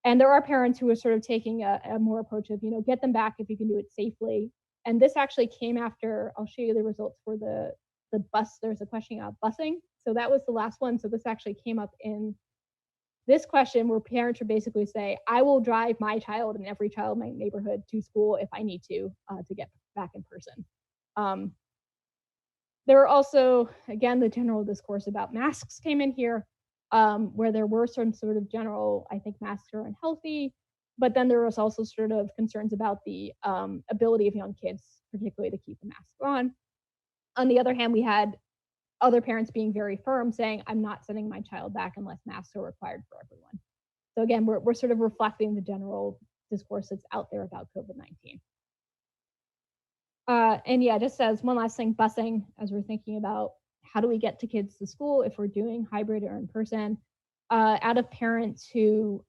And there are parents who are sort of taking a more approach of, get them back if you can do it safely. And this actually came after, I'll show you the results for the bus. There's a question about busing. So that was the last one. So this actually came up in this question where parents would basically say, I will drive my child and every child in my neighborhood to school if I need to get back in person. There are also, again, the general discourse about masks came in here. Where there were some sort of general, I think masks are unhealthy, but then there was also sort of concerns about the ability of young kids, particularly to keep the mask on. On the other hand, we had other parents being very firm saying, I'm not sending my child back unless masks are required for everyone. So again, we're sort of reflecting the general discourse that's out there about COVID-19. And yeah, just as one last thing, busing, as we're thinking about how do we get to kids to school if we're doing hybrid or in person, out of parents who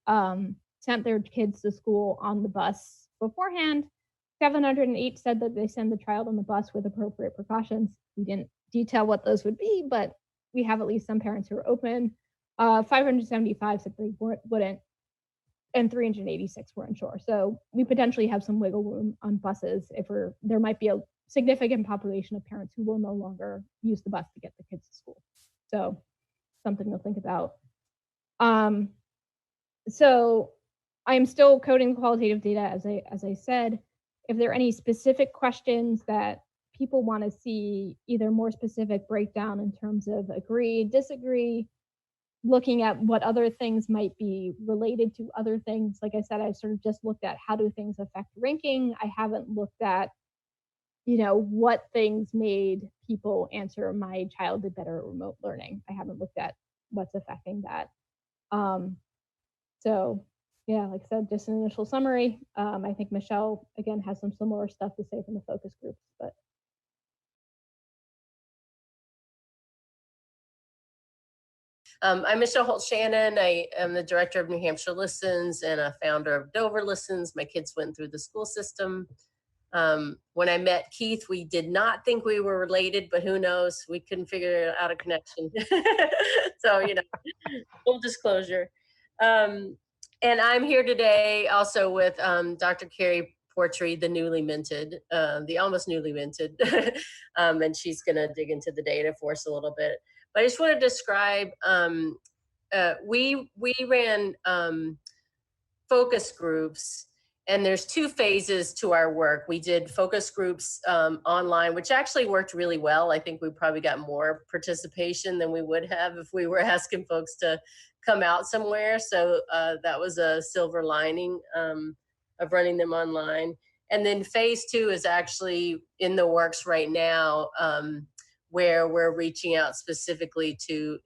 sent their kids to school on the bus beforehand, 708 said that they send the child on the bus with appropriate precautions. We didn't detail what those would be, but we have at least some parents who are open. 575 said they wouldn't, and 386 weren't sure. So we potentially have some wiggle room on buses if there might be a significant population of parents who will no longer use the bus to get the kids to school. So something to think about. So I'm still coding qualitative data, as I said. If there are any specific questions that people want to see, either more specific breakdown in terms of agree, disagree, looking at what other things might be related to other things. Like I said, I sort of just looked at how do things affect ranking. I haven't looked at what things made people answer my child did better at remote learning. I haven't looked at what's affecting that. So yeah, like I said, just an initial summary. I think Michelle, again, has some similar stuff to say from the focus groups, but. I'm Michelle Holt-Shannon. I am the director of New Hampshire Listens and a founder of Dover Listens. My kids went through the school system. When I met Keith, we did not think we were related, but who knows? We couldn't figure out a connection. So, full disclosure. And I'm here today also with Dr. Carrie Portree, the newly minted, the almost newly minted, and she's going to dig into the data for us a little bit. But I just want to describe, we ran focus groups, and there's two phases to our work. We did focus groups online, which actually worked really well. I think we probably got more participation than we would have if we were asking folks to come out somewhere. So that was a silver lining of running them online. And then phase 2 is actually in the works right now, where we're reaching out specifically to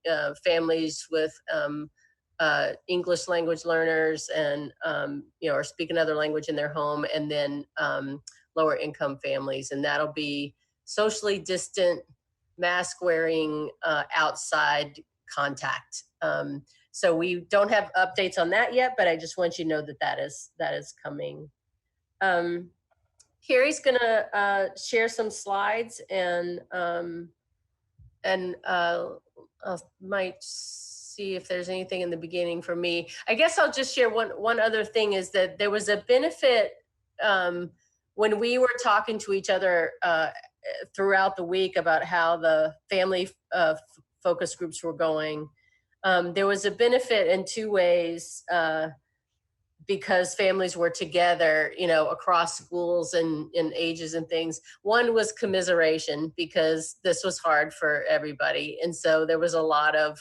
families with English language learners and or speak another language in their home, and then lower income families. And that'll be socially distant, mask wearing, outside contact. So we don't have updates on that yet, but I just want you to know that that is coming. Carrie's gonna share some slides, and I might see if there's anything in the beginning for me. I guess I'll just share one other thing, is that there was a benefit when we were talking to each other throughout the week about how the family focus groups were going. There was a benefit in two ways, because families were together, across schools and ages and things. One was commiseration, because this was hard for everybody. And so there was a lot of,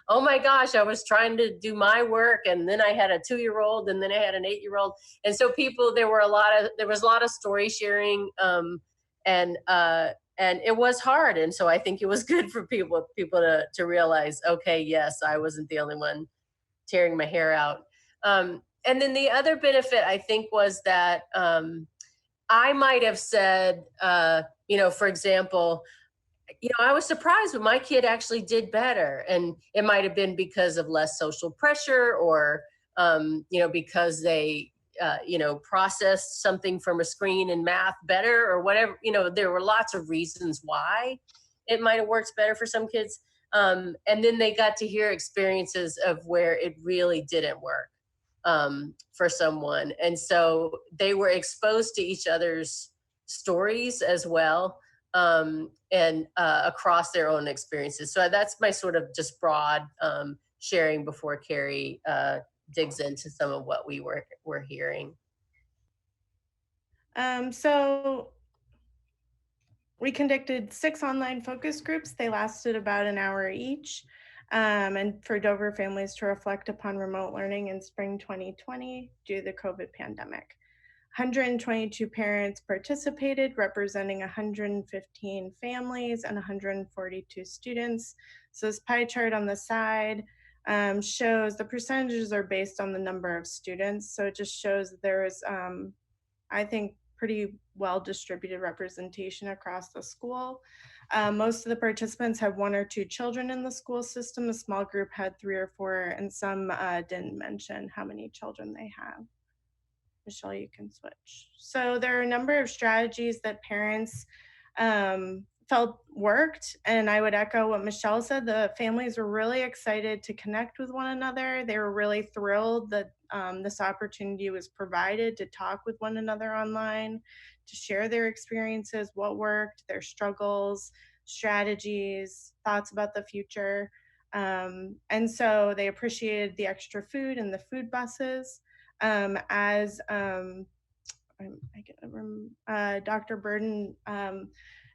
oh my gosh, I was trying to do my work, and then I had a 2-year-old, and then I had an 8-year-old. And so there was a lot of story sharing, and it was hard. And so I think it was good for people to realize, okay, yes, I wasn't the only one tearing my hair out. And then the other benefit, I think, was that I might have said, for example, I was surprised when my kid actually did better. And it might have been because of less social pressure, or, because they, processed something from a screen in math better, or whatever. There were lots of reasons why it might have worked better for some kids. And then they got to hear experiences of where it really didn't work for someone. And so they were exposed to each other's stories as well, and across their own experiences. So that's my sort of just broad sharing before Carrie digs into some of what we were hearing. So we conducted 6 online focus groups. They lasted about an hour each. And for Dover families to reflect upon remote learning in spring 2020 due to the COVID pandemic. 122 parents participated, representing 115 families and 142 students. So this pie chart on the side shows the percentages are based on the number of students. So it just shows that there is, I think, pretty well distributed representation across the school. Most of the participants had 1 or 2 children in the school system. A small group had 3 or 4, and some didn't mention how many children they have. Michelle, you can switch. So there are a number of strategies that parents felt worked, and I would echo what Michelle said. The families were really excited to connect with one another. They were really thrilled that this opportunity was provided to talk with one another online, to share their experiences, what worked, their struggles, strategies, thoughts about the future. And so they appreciated the extra food and the food buses. As Dr. Burden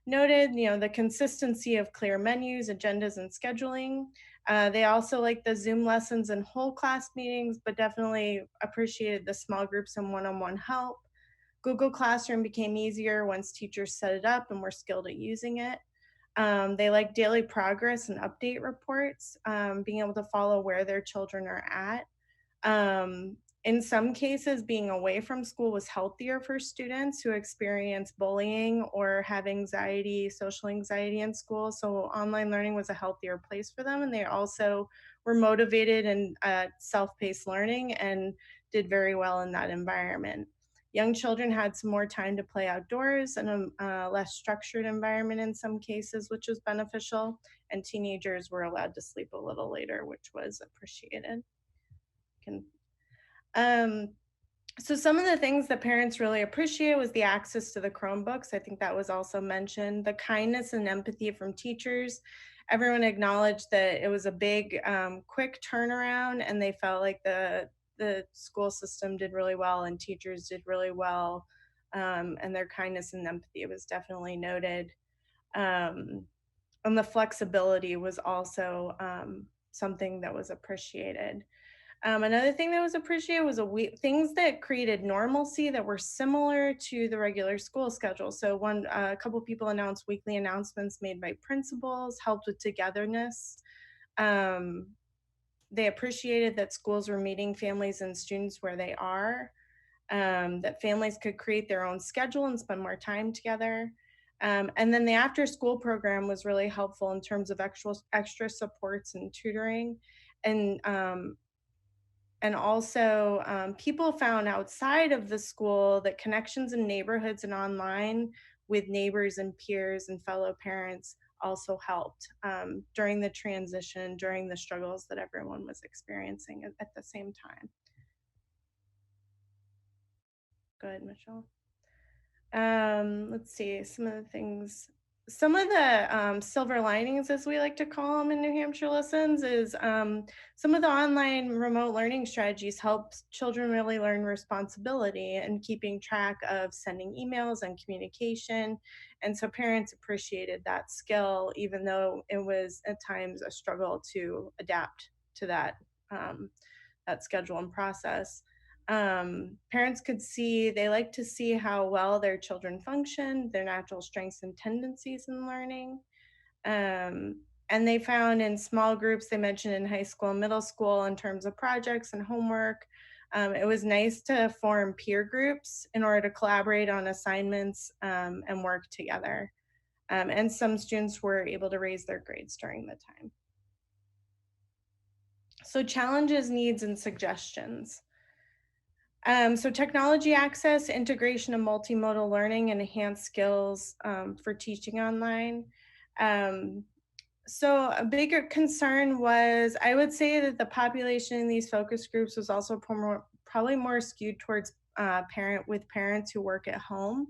noted, the consistency of clear menus, agendas, and scheduling. They also liked the Zoom lessons and whole class meetings, but definitely appreciated the small groups and one-on-one help. Google Classroom became easier once teachers set it up and were skilled at using it. They like daily progress and update reports, being able to follow where their children are at. In some cases, being away from school was healthier for students who experience bullying or have anxiety, social anxiety in school. So online learning was a healthier place for them. And they also were motivated in self-paced learning and did very well in that environment. Young children had some more time to play outdoors in a less structured environment in some cases, which was beneficial. And teenagers were allowed to sleep a little later, which was appreciated. So some of the things that parents really appreciate was the access to the Chromebooks. I think that was also mentioned. The kindness and empathy from teachers. Everyone acknowledged that it was a big, quick turnaround, and they felt like the school system did really well and teachers did really well, and their kindness and empathy was definitely noted. And the flexibility was also something that was appreciated. Another thing that was appreciated was things that created normalcy that were similar to the regular school schedule. So a couple people announced weekly announcements made by principals, helped with togetherness. They appreciated that schools were meeting families and students where they are, that families could create their own schedule and spend more time together. And then the after school program was really helpful in terms of extra supports and tutoring. And also, people found outside of the school that connections in neighborhoods and online with neighbors and peers and fellow parents also helped during the transition, during the struggles that everyone was experiencing at the same time. Go ahead, Michelle. Let's see, some of the silver linings, as we like to call them in New Hampshire Listens, is some of the online remote learning strategies help children really learn responsibility and keeping track of sending emails and communication. And so parents appreciated that skill, even though it was at times a struggle to adapt to that schedule and process. Parents they like to see how well their children function, their natural strengths and tendencies in learning. And they found in small groups, they mentioned in high school and middle school, in terms of projects and homework, it was nice to form peer groups in order to collaborate on assignments and work together. And some students were able to raise their grades during the time. So challenges, needs, and suggestions. So technology access, integration of multimodal learning, and enhanced skills for teaching online. So a bigger concern was, I would say that the population in these focus groups was also probably more skewed towards parents who work at home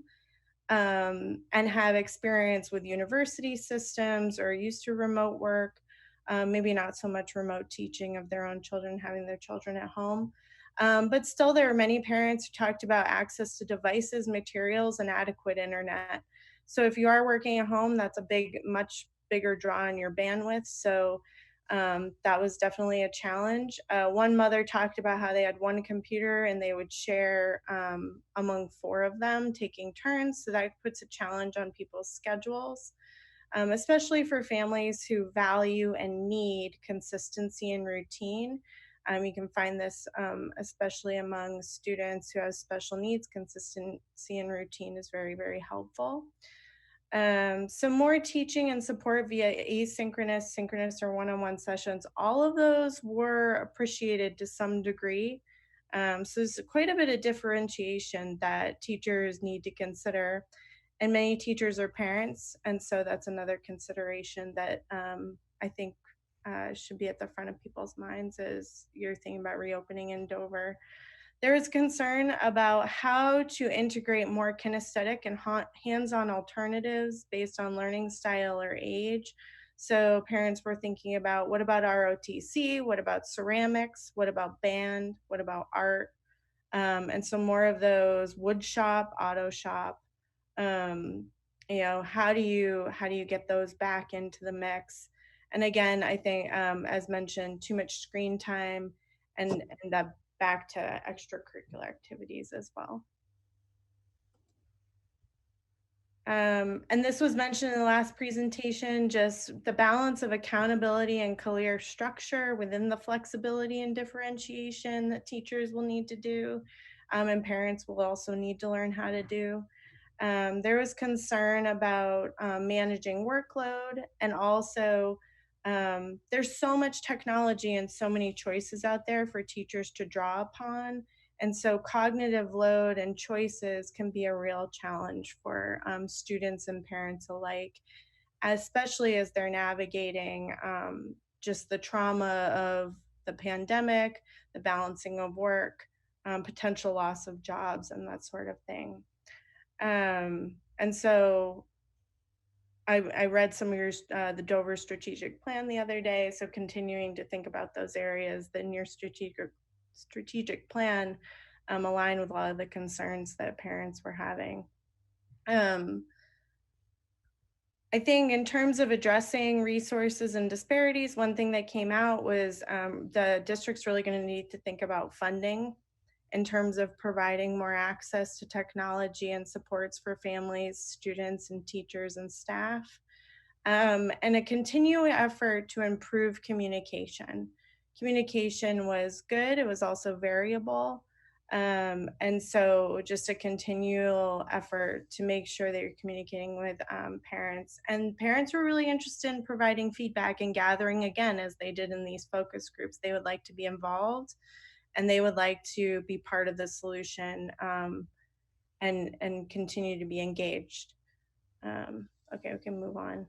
and have experience with university systems or used to remote work, maybe not so much remote teaching of their own children, having their children at home. But still, there are many parents who talked about access to devices, materials, and adequate internet. So if you are working at home, that's much bigger draw on your bandwidth. So that was definitely a challenge. One mother talked about how they had one computer and they would share among 4 of them, taking turns. So that puts a challenge on people's schedules, especially for families who value and need consistency and routine. You can find this especially among students who have special needs. Consistency and routine is very, very helpful. So more teaching and support via asynchronous, synchronous, or one-on-one sessions. All of those were appreciated to some degree. So there's quite a bit of differentiation that teachers need to consider. And many teachers are parents. And so that's another consideration that I think should be at the front of people's minds as you're thinking about reopening in Dover. There is concern about how to integrate more kinesthetic and hands-on alternatives based on learning style or age. So parents were thinking about, what about ROTC? What about ceramics? What about band? What about art? And so more of those wood shop, auto shop. How do you get those back into the mix? And again, I think, as mentioned, too much screen time and that back to extracurricular activities as well. And this was mentioned in the last presentation, just the balance of accountability and clear structure within the flexibility and differentiation that teachers will need to do, and parents will also need to learn how to do. There was concern about managing workload, and also there's so much technology and so many choices out there for teachers to draw upon. And so cognitive load and choices can be a real challenge for students and parents alike, especially as they're navigating just the trauma of the pandemic, the balancing of work, potential loss of jobs, and that sort of thing. And so I read some of your the Dover strategic plan the other day. So continuing to think about those areas, then your strategic plan align with a lot of the concerns that parents were having. I think in terms of addressing resources and disparities, one thing that came out was the district's really going to need to think about funding in terms of providing more access to technology and supports for families, students, and teachers and staff, and a continuing effort to improve communication. Communication was good, it was also variable. And so just a continual effort to make sure that you're communicating with parents. And parents were really interested in providing feedback and gathering again, as they did in these focus groups. They would like to be involved and they would like to be part of the solution, and continue to be engaged. Okay, we can move on.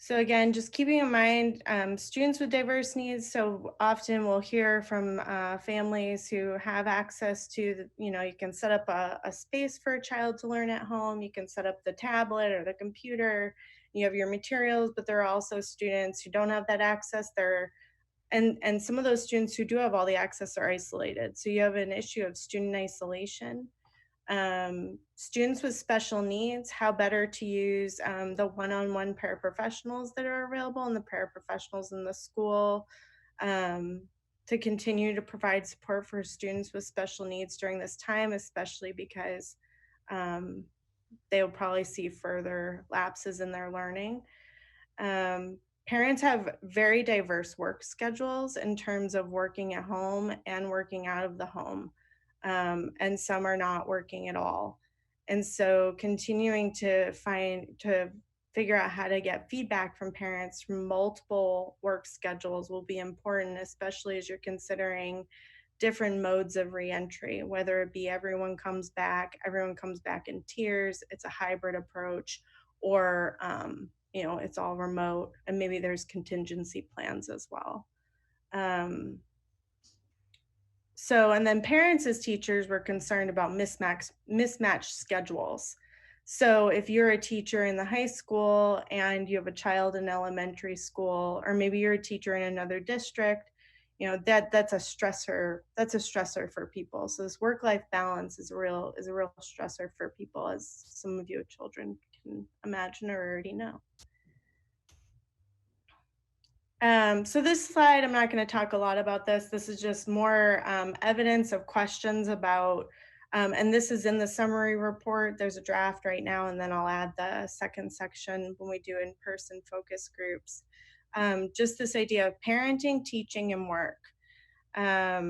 So again, just keeping in mind students with diverse needs. So often we'll hear from families who have access to, you can set up a space for a child to learn at home. You can set up the tablet or the computer. You have your materials, but there are also students who don't have that access. And some of those students who do have all the access are isolated. So you have an issue of student isolation. Students with special needs, how better to use the one-on-one paraprofessionals that are available and the paraprofessionals in the school to continue to provide support for students with special needs during this time, especially because they will probably see further lapses in their learning. Parents have very diverse work schedules in terms of working at home and working out of the home. And some are not working at all. And so continuing to figure out how to get feedback from parents from multiple work schedules will be important, especially as you're considering different modes of reentry, whether it be everyone comes back in tiers, it's a hybrid approach, or it's all remote, and maybe there's contingency plans as well. And then parents as teachers were concerned about mismatched schedules. So if you're a teacher in the high school and you have a child in elementary school, or maybe you're a teacher in another district, that's a stressor. That's a stressor for people. So this work-life balance is a real stressor for people, as some of you with children can imagine or already know. So this slide, I'm not going to talk a lot about this. This is just more evidence of questions about, and this is in the summary report. There's a draft right now, and then I'll add the second section when we do in-person focus groups. Just this idea of parenting, teaching, and work. How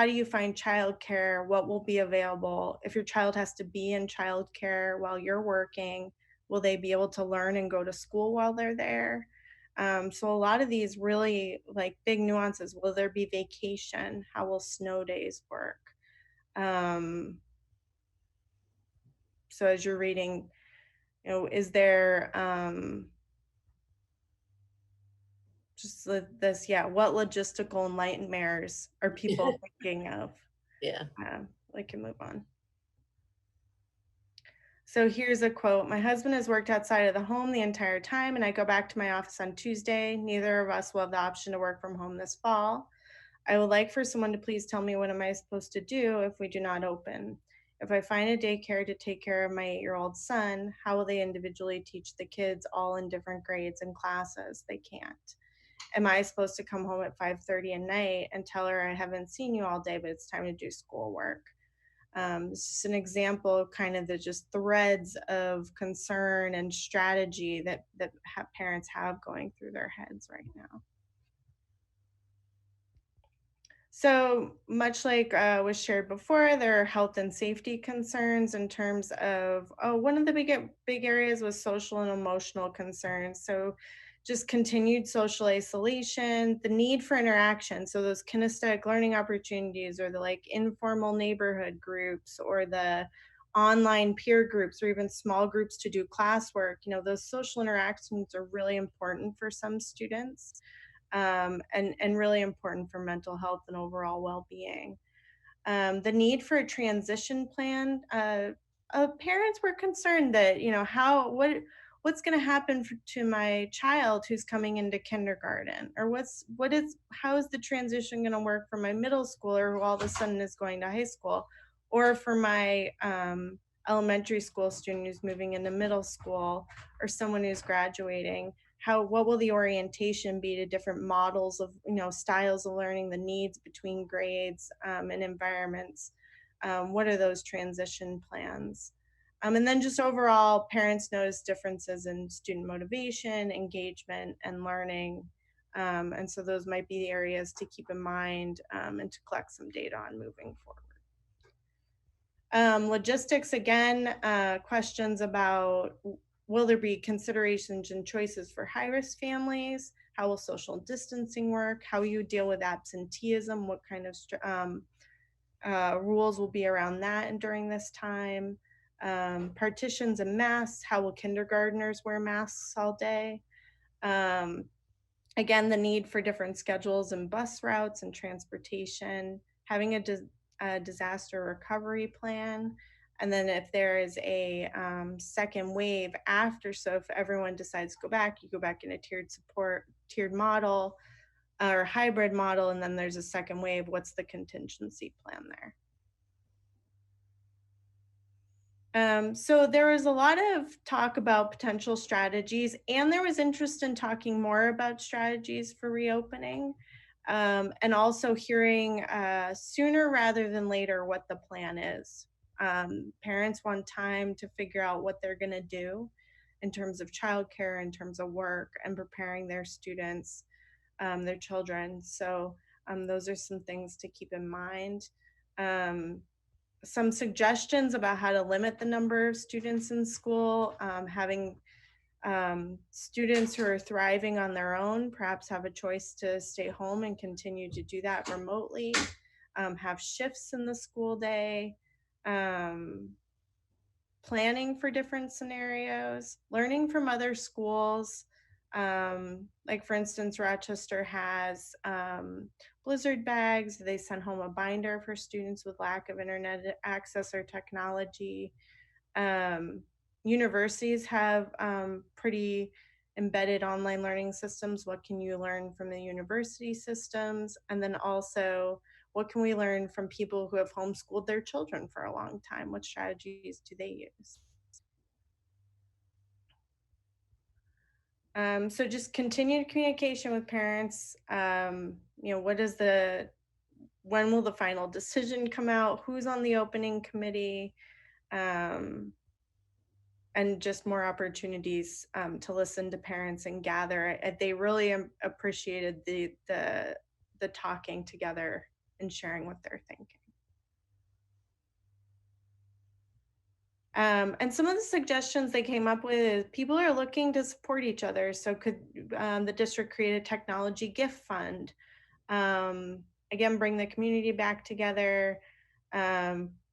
do you find childcare? What will be available? If your child has to be in childcare while you're working, will they be able to learn and go to school while they're there? So a lot of these really big nuances. Will there be vacation? How will snow days work? So as you're reading, is there just this, what logistical nightmares are people thinking of? Yeah. I can move on. So here's a quote. My husband has worked outside of the home the entire time, and I go back to my office on Tuesday. Neither of us will have the option to work from home this fall. I would like for someone to please tell me what am I supposed to do if we do not open. If I find a daycare to take care of my 8-year-old son, how will they individually teach the kids all in different grades and classes? They can't. Am I supposed to come home at 5:30 at night and tell her I haven't seen you all day, but it's time to do schoolwork? It's just an example of kind of the just threads of concern and strategy that parents have going through their heads right now. So much like was shared before, there are health and safety concerns in terms of, one of the big areas was social and emotional concerns. So just continued social isolation, the need for interaction. So those kinesthetic learning opportunities, or the informal neighborhood groups, or the online peer groups, or even small groups to do classwork. Those social interactions are really important for some students, and really important for mental health and overall well-being. The need for a transition plan. Parents were concerned that, what's going to happen to my child who's coming into kindergarten, or how is the transition going to work for my middle schooler who all of a sudden is going to high school, or for my elementary school student who's moving into middle school, or someone who's graduating, what will the orientation be to different models of, styles of learning, the needs between grades and environments? What are those transition plans? And then just overall, parents notice differences in student motivation, engagement, and learning. And so those might be the areas to keep in mind and to collect some data on moving forward. Logistics, again, questions about, will there be considerations and choices for high-risk families? How will social distancing work? How will you deal with absenteeism? What kind of rules will be around that and during this time? Partitions and masks. How will kindergartners wear masks all day? Again, the need for different schedules and bus routes and transportation, having a disaster recovery plan. And then if there is a second wave after, so if everyone decides to go back, you go back in a tiered model or hybrid model, and then there's a second wave, what's the contingency plan there? So there was a lot of talk about potential strategies, and there was interest in talking more about strategies for reopening, and also hearing sooner rather than later what the plan is. Parents want time to figure out what they're going to do in terms of childcare, in terms of work, and preparing their students, their children. So those are some things to keep in mind. Some suggestions about how to limit the number of students in school, having students who are thriving on their own perhaps have a choice to stay home and continue to do that remotely, have shifts in the school day, planning for different scenarios, learning from other schools. Like for instance, Rochester has blizzard bags. They send home a binder for students with lack of internet access or technology. Universities have pretty embedded online learning systems. What can you learn from the university systems? And then also, what can we learn from people who have homeschooled their children for a long time? What strategies do they use? So just continued communication with parents. When will the final decision come out? Who's on the opening committee? And just more opportunities to listen to parents and gather. They really appreciated the talking together and sharing what they're thinking. And some of the suggestions they came up with is people are looking to support each other. So could the district create a technology gift fund? Again, bring the community back together,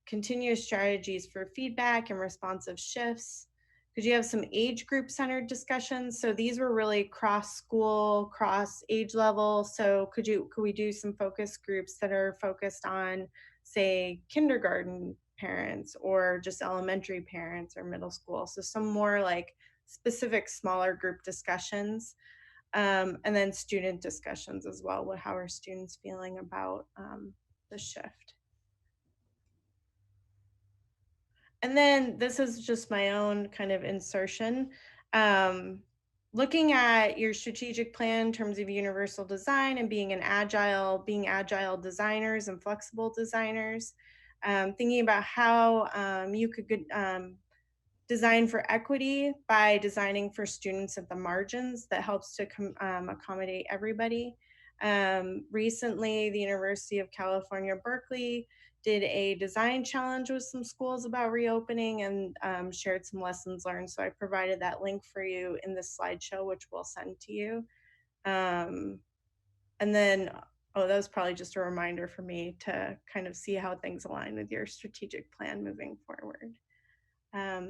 continuous strategies for feedback and responsive shifts. Could you have some age group centered discussions? So these were really cross school, cross age level. So could we do some focus groups that are focused on, say, kindergarten parents or just elementary parents or middle school? So some more like specific smaller group discussions, and then student discussions as well. How are students feeling about the shift? And then this is just my own kind of insertion. Looking at your strategic plan in terms of universal design and being agile designers and flexible designers, thinking about how you could design for equity by designing for students at the margins that helps to accommodate everybody. Recently, the University of California, Berkeley did a design challenge with some schools about reopening and shared some lessons learned. So I provided that link for you in this slideshow, which we'll send to you. And then, that was probably just a reminder for me to kind of see how things align with your strategic plan moving forward.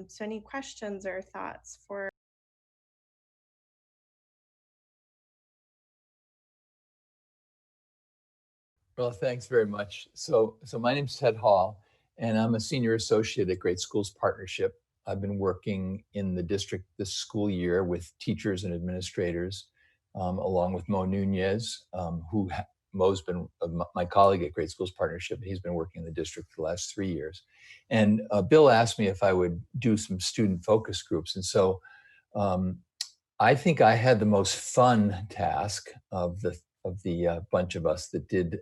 So any questions or thoughts for? Well, thanks very much. So my name's Ted Hall, and I'm a senior associate at Great Schools Partnership. I've been working in the district this school year with teachers and administrators, along with Mo Nunez, who Mo's been my colleague at Great Schools Partnership. He's been working in the district for the last 3 years. And Bill asked me if I would do some student focus groups. And so I think I had the most fun task of the bunch of us that did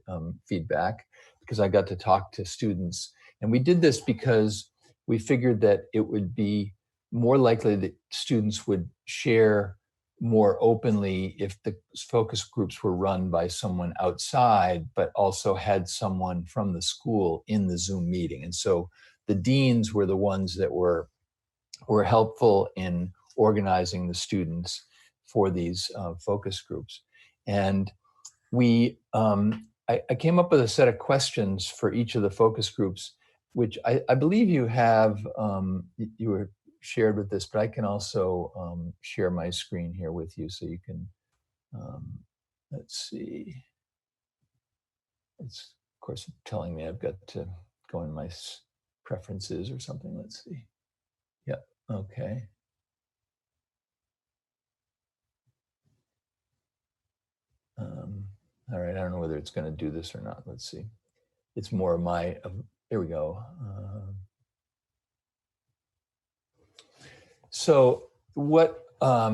feedback, because I got to talk to students. And we did this because we figured that it would be more likely that students would share more openly if the focus groups were run by someone outside, but also had someone from the school in the Zoom meeting. And so the deans were the ones that were helpful in organizing the students for these focus groups. And we, I came up with a set of questions for each of the focus groups, which I believe you have, you were shared with this, but I can also share my screen here with you so you can, let's see. It's, of course, telling me I've got to go in my preferences or something. Let's see. Yep, okay. All right, I don't know whether it's going to do this or not. Let's see. It's more of my, here we go. So what, I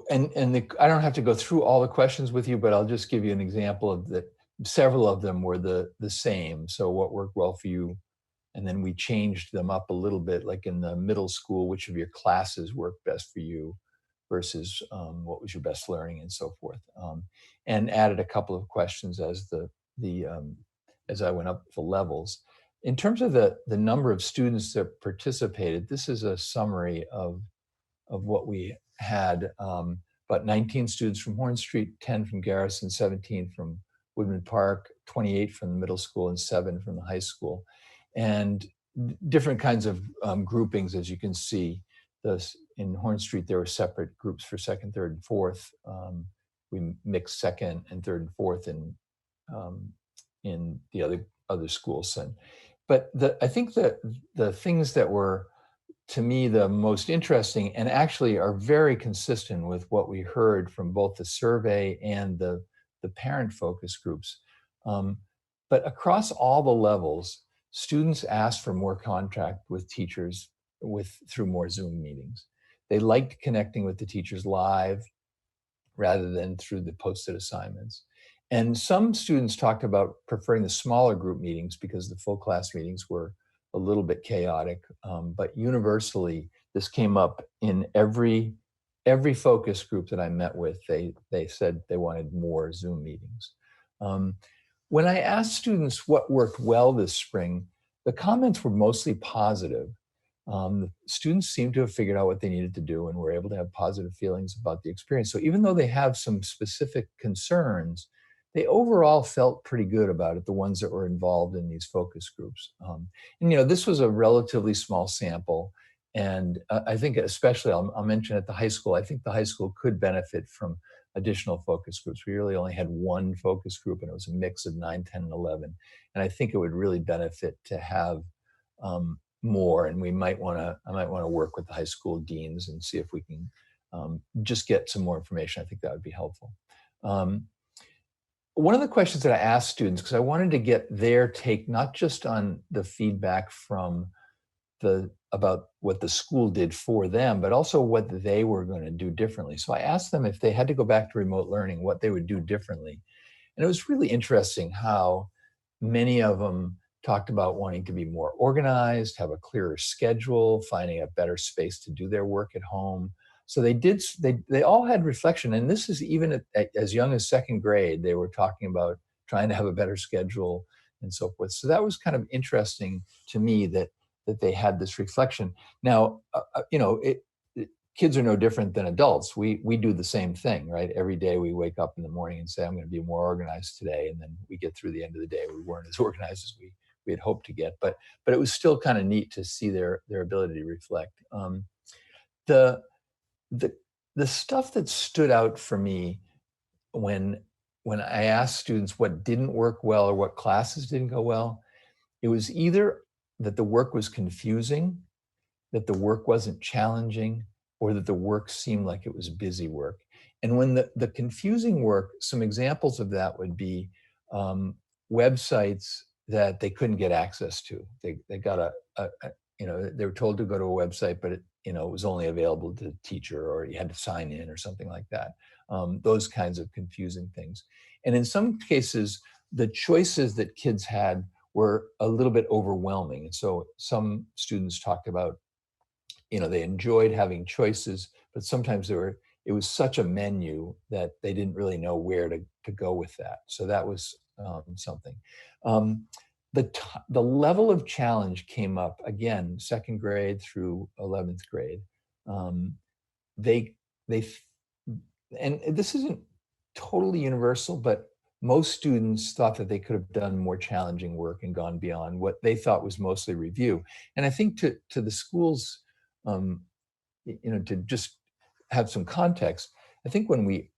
don't have to go through all the questions with you, but I'll just give you an example of that. Several of them were the same. So what worked well for you? And then we changed them up a little bit, like in the middle school, which of your classes worked best for you versus what was your best learning and so forth. And added a couple of questions as as I went up the levels. In terms of the number of students that participated, this is a summary of what we had. About 19 students from Horn Street, 10 from Garrison, 17 from Woodman Park, 28 from the middle school, and 7 from the high school. And different kinds of groupings, as you can see. In Horn Street, there were separate groups for second, third, and fourth. We mixed second and third and fourth in the other schools. But I think that the things that were, to me, the most interesting, and actually are very consistent with what we heard from both the survey and the parent focus groups. But across all the levels, students asked for more contact with teachers through more Zoom meetings. They liked connecting with the teachers live rather than through the posted assignments. And some students talked about preferring the smaller group meetings because the full class meetings were a little bit chaotic. But universally, this came up in every focus group that I met with. They said they wanted more Zoom meetings. When I asked students what worked well this spring, the comments were mostly positive. The students seemed to have figured out what they needed to do and were able to have positive feelings about the experience. So even though they have some specific concerns, they overall felt pretty good about it, the ones that were involved in these focus groups. And this was a relatively small sample. And I think especially, I'll mention at the high school, I think the high school could benefit from additional focus groups. We really only had one focus group, and it was a mix of 9, 10, and 11. And I think it would really benefit to have more. And I might want to work with the high school deans and see if we can just get some more information. I think that would be helpful. One of the questions that I asked students, because I wanted to get their take, not just on the feedback from about what the school did for them, but also what they were going to do differently. So I asked them if they had to go back to remote learning, what they would do differently. And it was really interesting how many of them talked about wanting to be more organized, have a clearer schedule, finding a better space to do their work at home. So they all had reflection. And this is even as young as second grade, they were talking about trying to have a better schedule and so forth. So that was kind of interesting to me that they had this reflection. Now, kids are no different than adults. We do the same thing, right? Every day we wake up in the morning and say, I'm going to be more organized today. And then we get through the end of the day, we weren't as organized as we had hoped to get. But it was still kind of neat to see their ability to reflect. The stuff that stood out for me when I asked students what didn't work well or what classes didn't go well, it was either that the work was confusing, that the work wasn't challenging, or that the work seemed like it was busy work. And when the confusing work, some examples of that would be websites that they couldn't get access to. They got they were told to go to a website, but it was only available to the teacher, or you had to sign in or something like that. Those kinds of confusing things. And in some cases, the choices that kids had were a little bit overwhelming. And so some students talked about, they enjoyed having choices, but sometimes it was such a menu that they didn't really know where to go with that. So that was something. The level of challenge came up again, second grade through 11th grade. And this isn't totally universal, but most students thought that they could have done more challenging work and gone beyond what they thought was mostly review. And I think to the schools, to just have some context, I think when we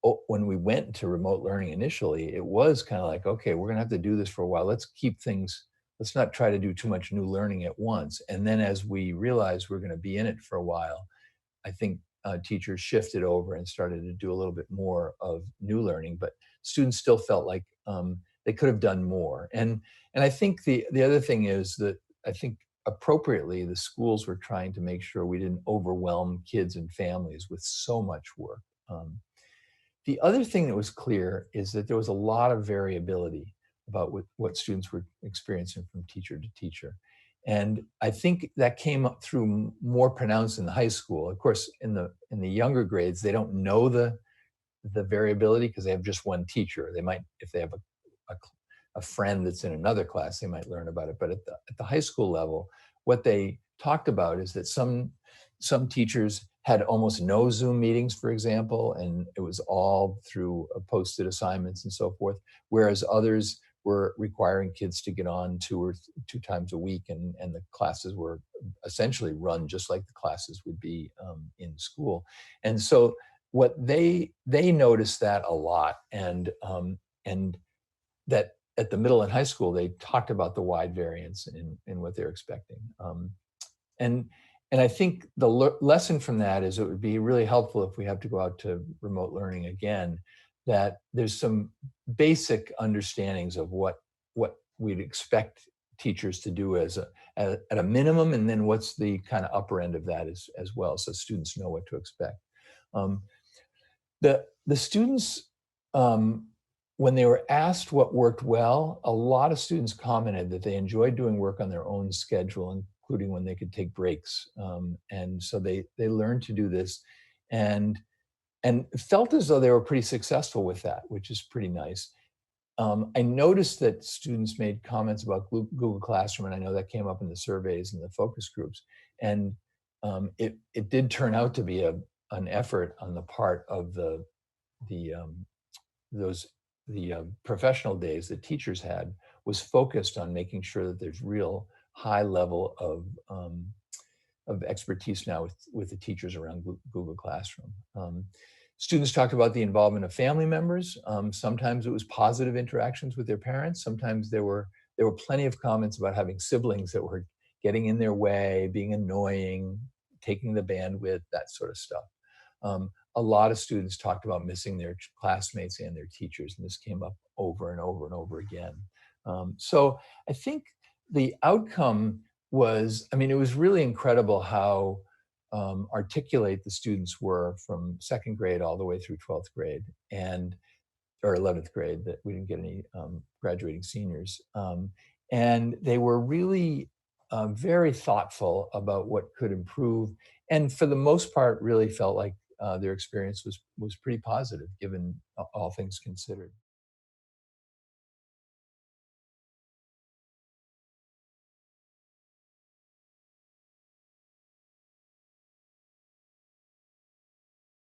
went to remote learning initially, it was kind of like, okay, we're going to have to do this for a while. Let's not try to do too much new learning at once. And then as we realized we're going to be in it for a while, I think teachers shifted over and started to do a little bit more of new learning, but students still felt like they could have done more. And I think the other thing is that I think appropriately the schools were trying to make sure we didn't overwhelm kids and families with so much work. The other thing that was clear is that there was a lot of variability about what students were experiencing from teacher to teacher. And I think that came up through more pronounced in the high school. Of course, in the younger grades, they don't know the variability because they have just one teacher. They might, if they have a friend that's in another class, they might learn about it. But at the high school level, what they talked about is that some teachers had almost no Zoom meetings, for example, and it was all through posted assignments and so forth, whereas others were requiring kids to get on two times a week, and the classes were essentially run just like the classes would be in school. And so what they noticed that a lot, and that at the middle and high school, they talked about the wide variance in what they're expecting. And I think the lesson from that is it would be really helpful if we have to go out to remote learning again, that there's some basic understandings of what we'd expect teachers to do at a minimum, and then what's the kind of upper end of that as well, so students know what to expect. The students, when they were asked what worked well, a lot of students commented that they enjoyed doing work on their own schedule, including when they could take breaks. And so they learned to do this and felt as though they were pretty successful with that, which is pretty nice. I noticed that students made comments about Google Classroom, and I know that came up in the surveys and the focus groups. And it did turn out to be an effort on the part of the professional days that teachers had, was focused on making sure that there's real high level of expertise now with the teachers around Google Classroom. Students talked about the involvement of family members. Sometimes it was positive interactions with their parents. Sometimes there were plenty of comments about having siblings that were getting in their way, being annoying, taking the bandwidth, that sort of stuff. A lot of students talked about missing their classmates and their teachers, and this came up over and over and over again. So I think the outcome was, it was really incredible how articulate the students were from second grade all the way through 12th grade or 11th grade, that we didn't get any graduating seniors. And they were really very thoughtful about what could improve. And for the most part, really felt like their experience was pretty positive, given all things considered.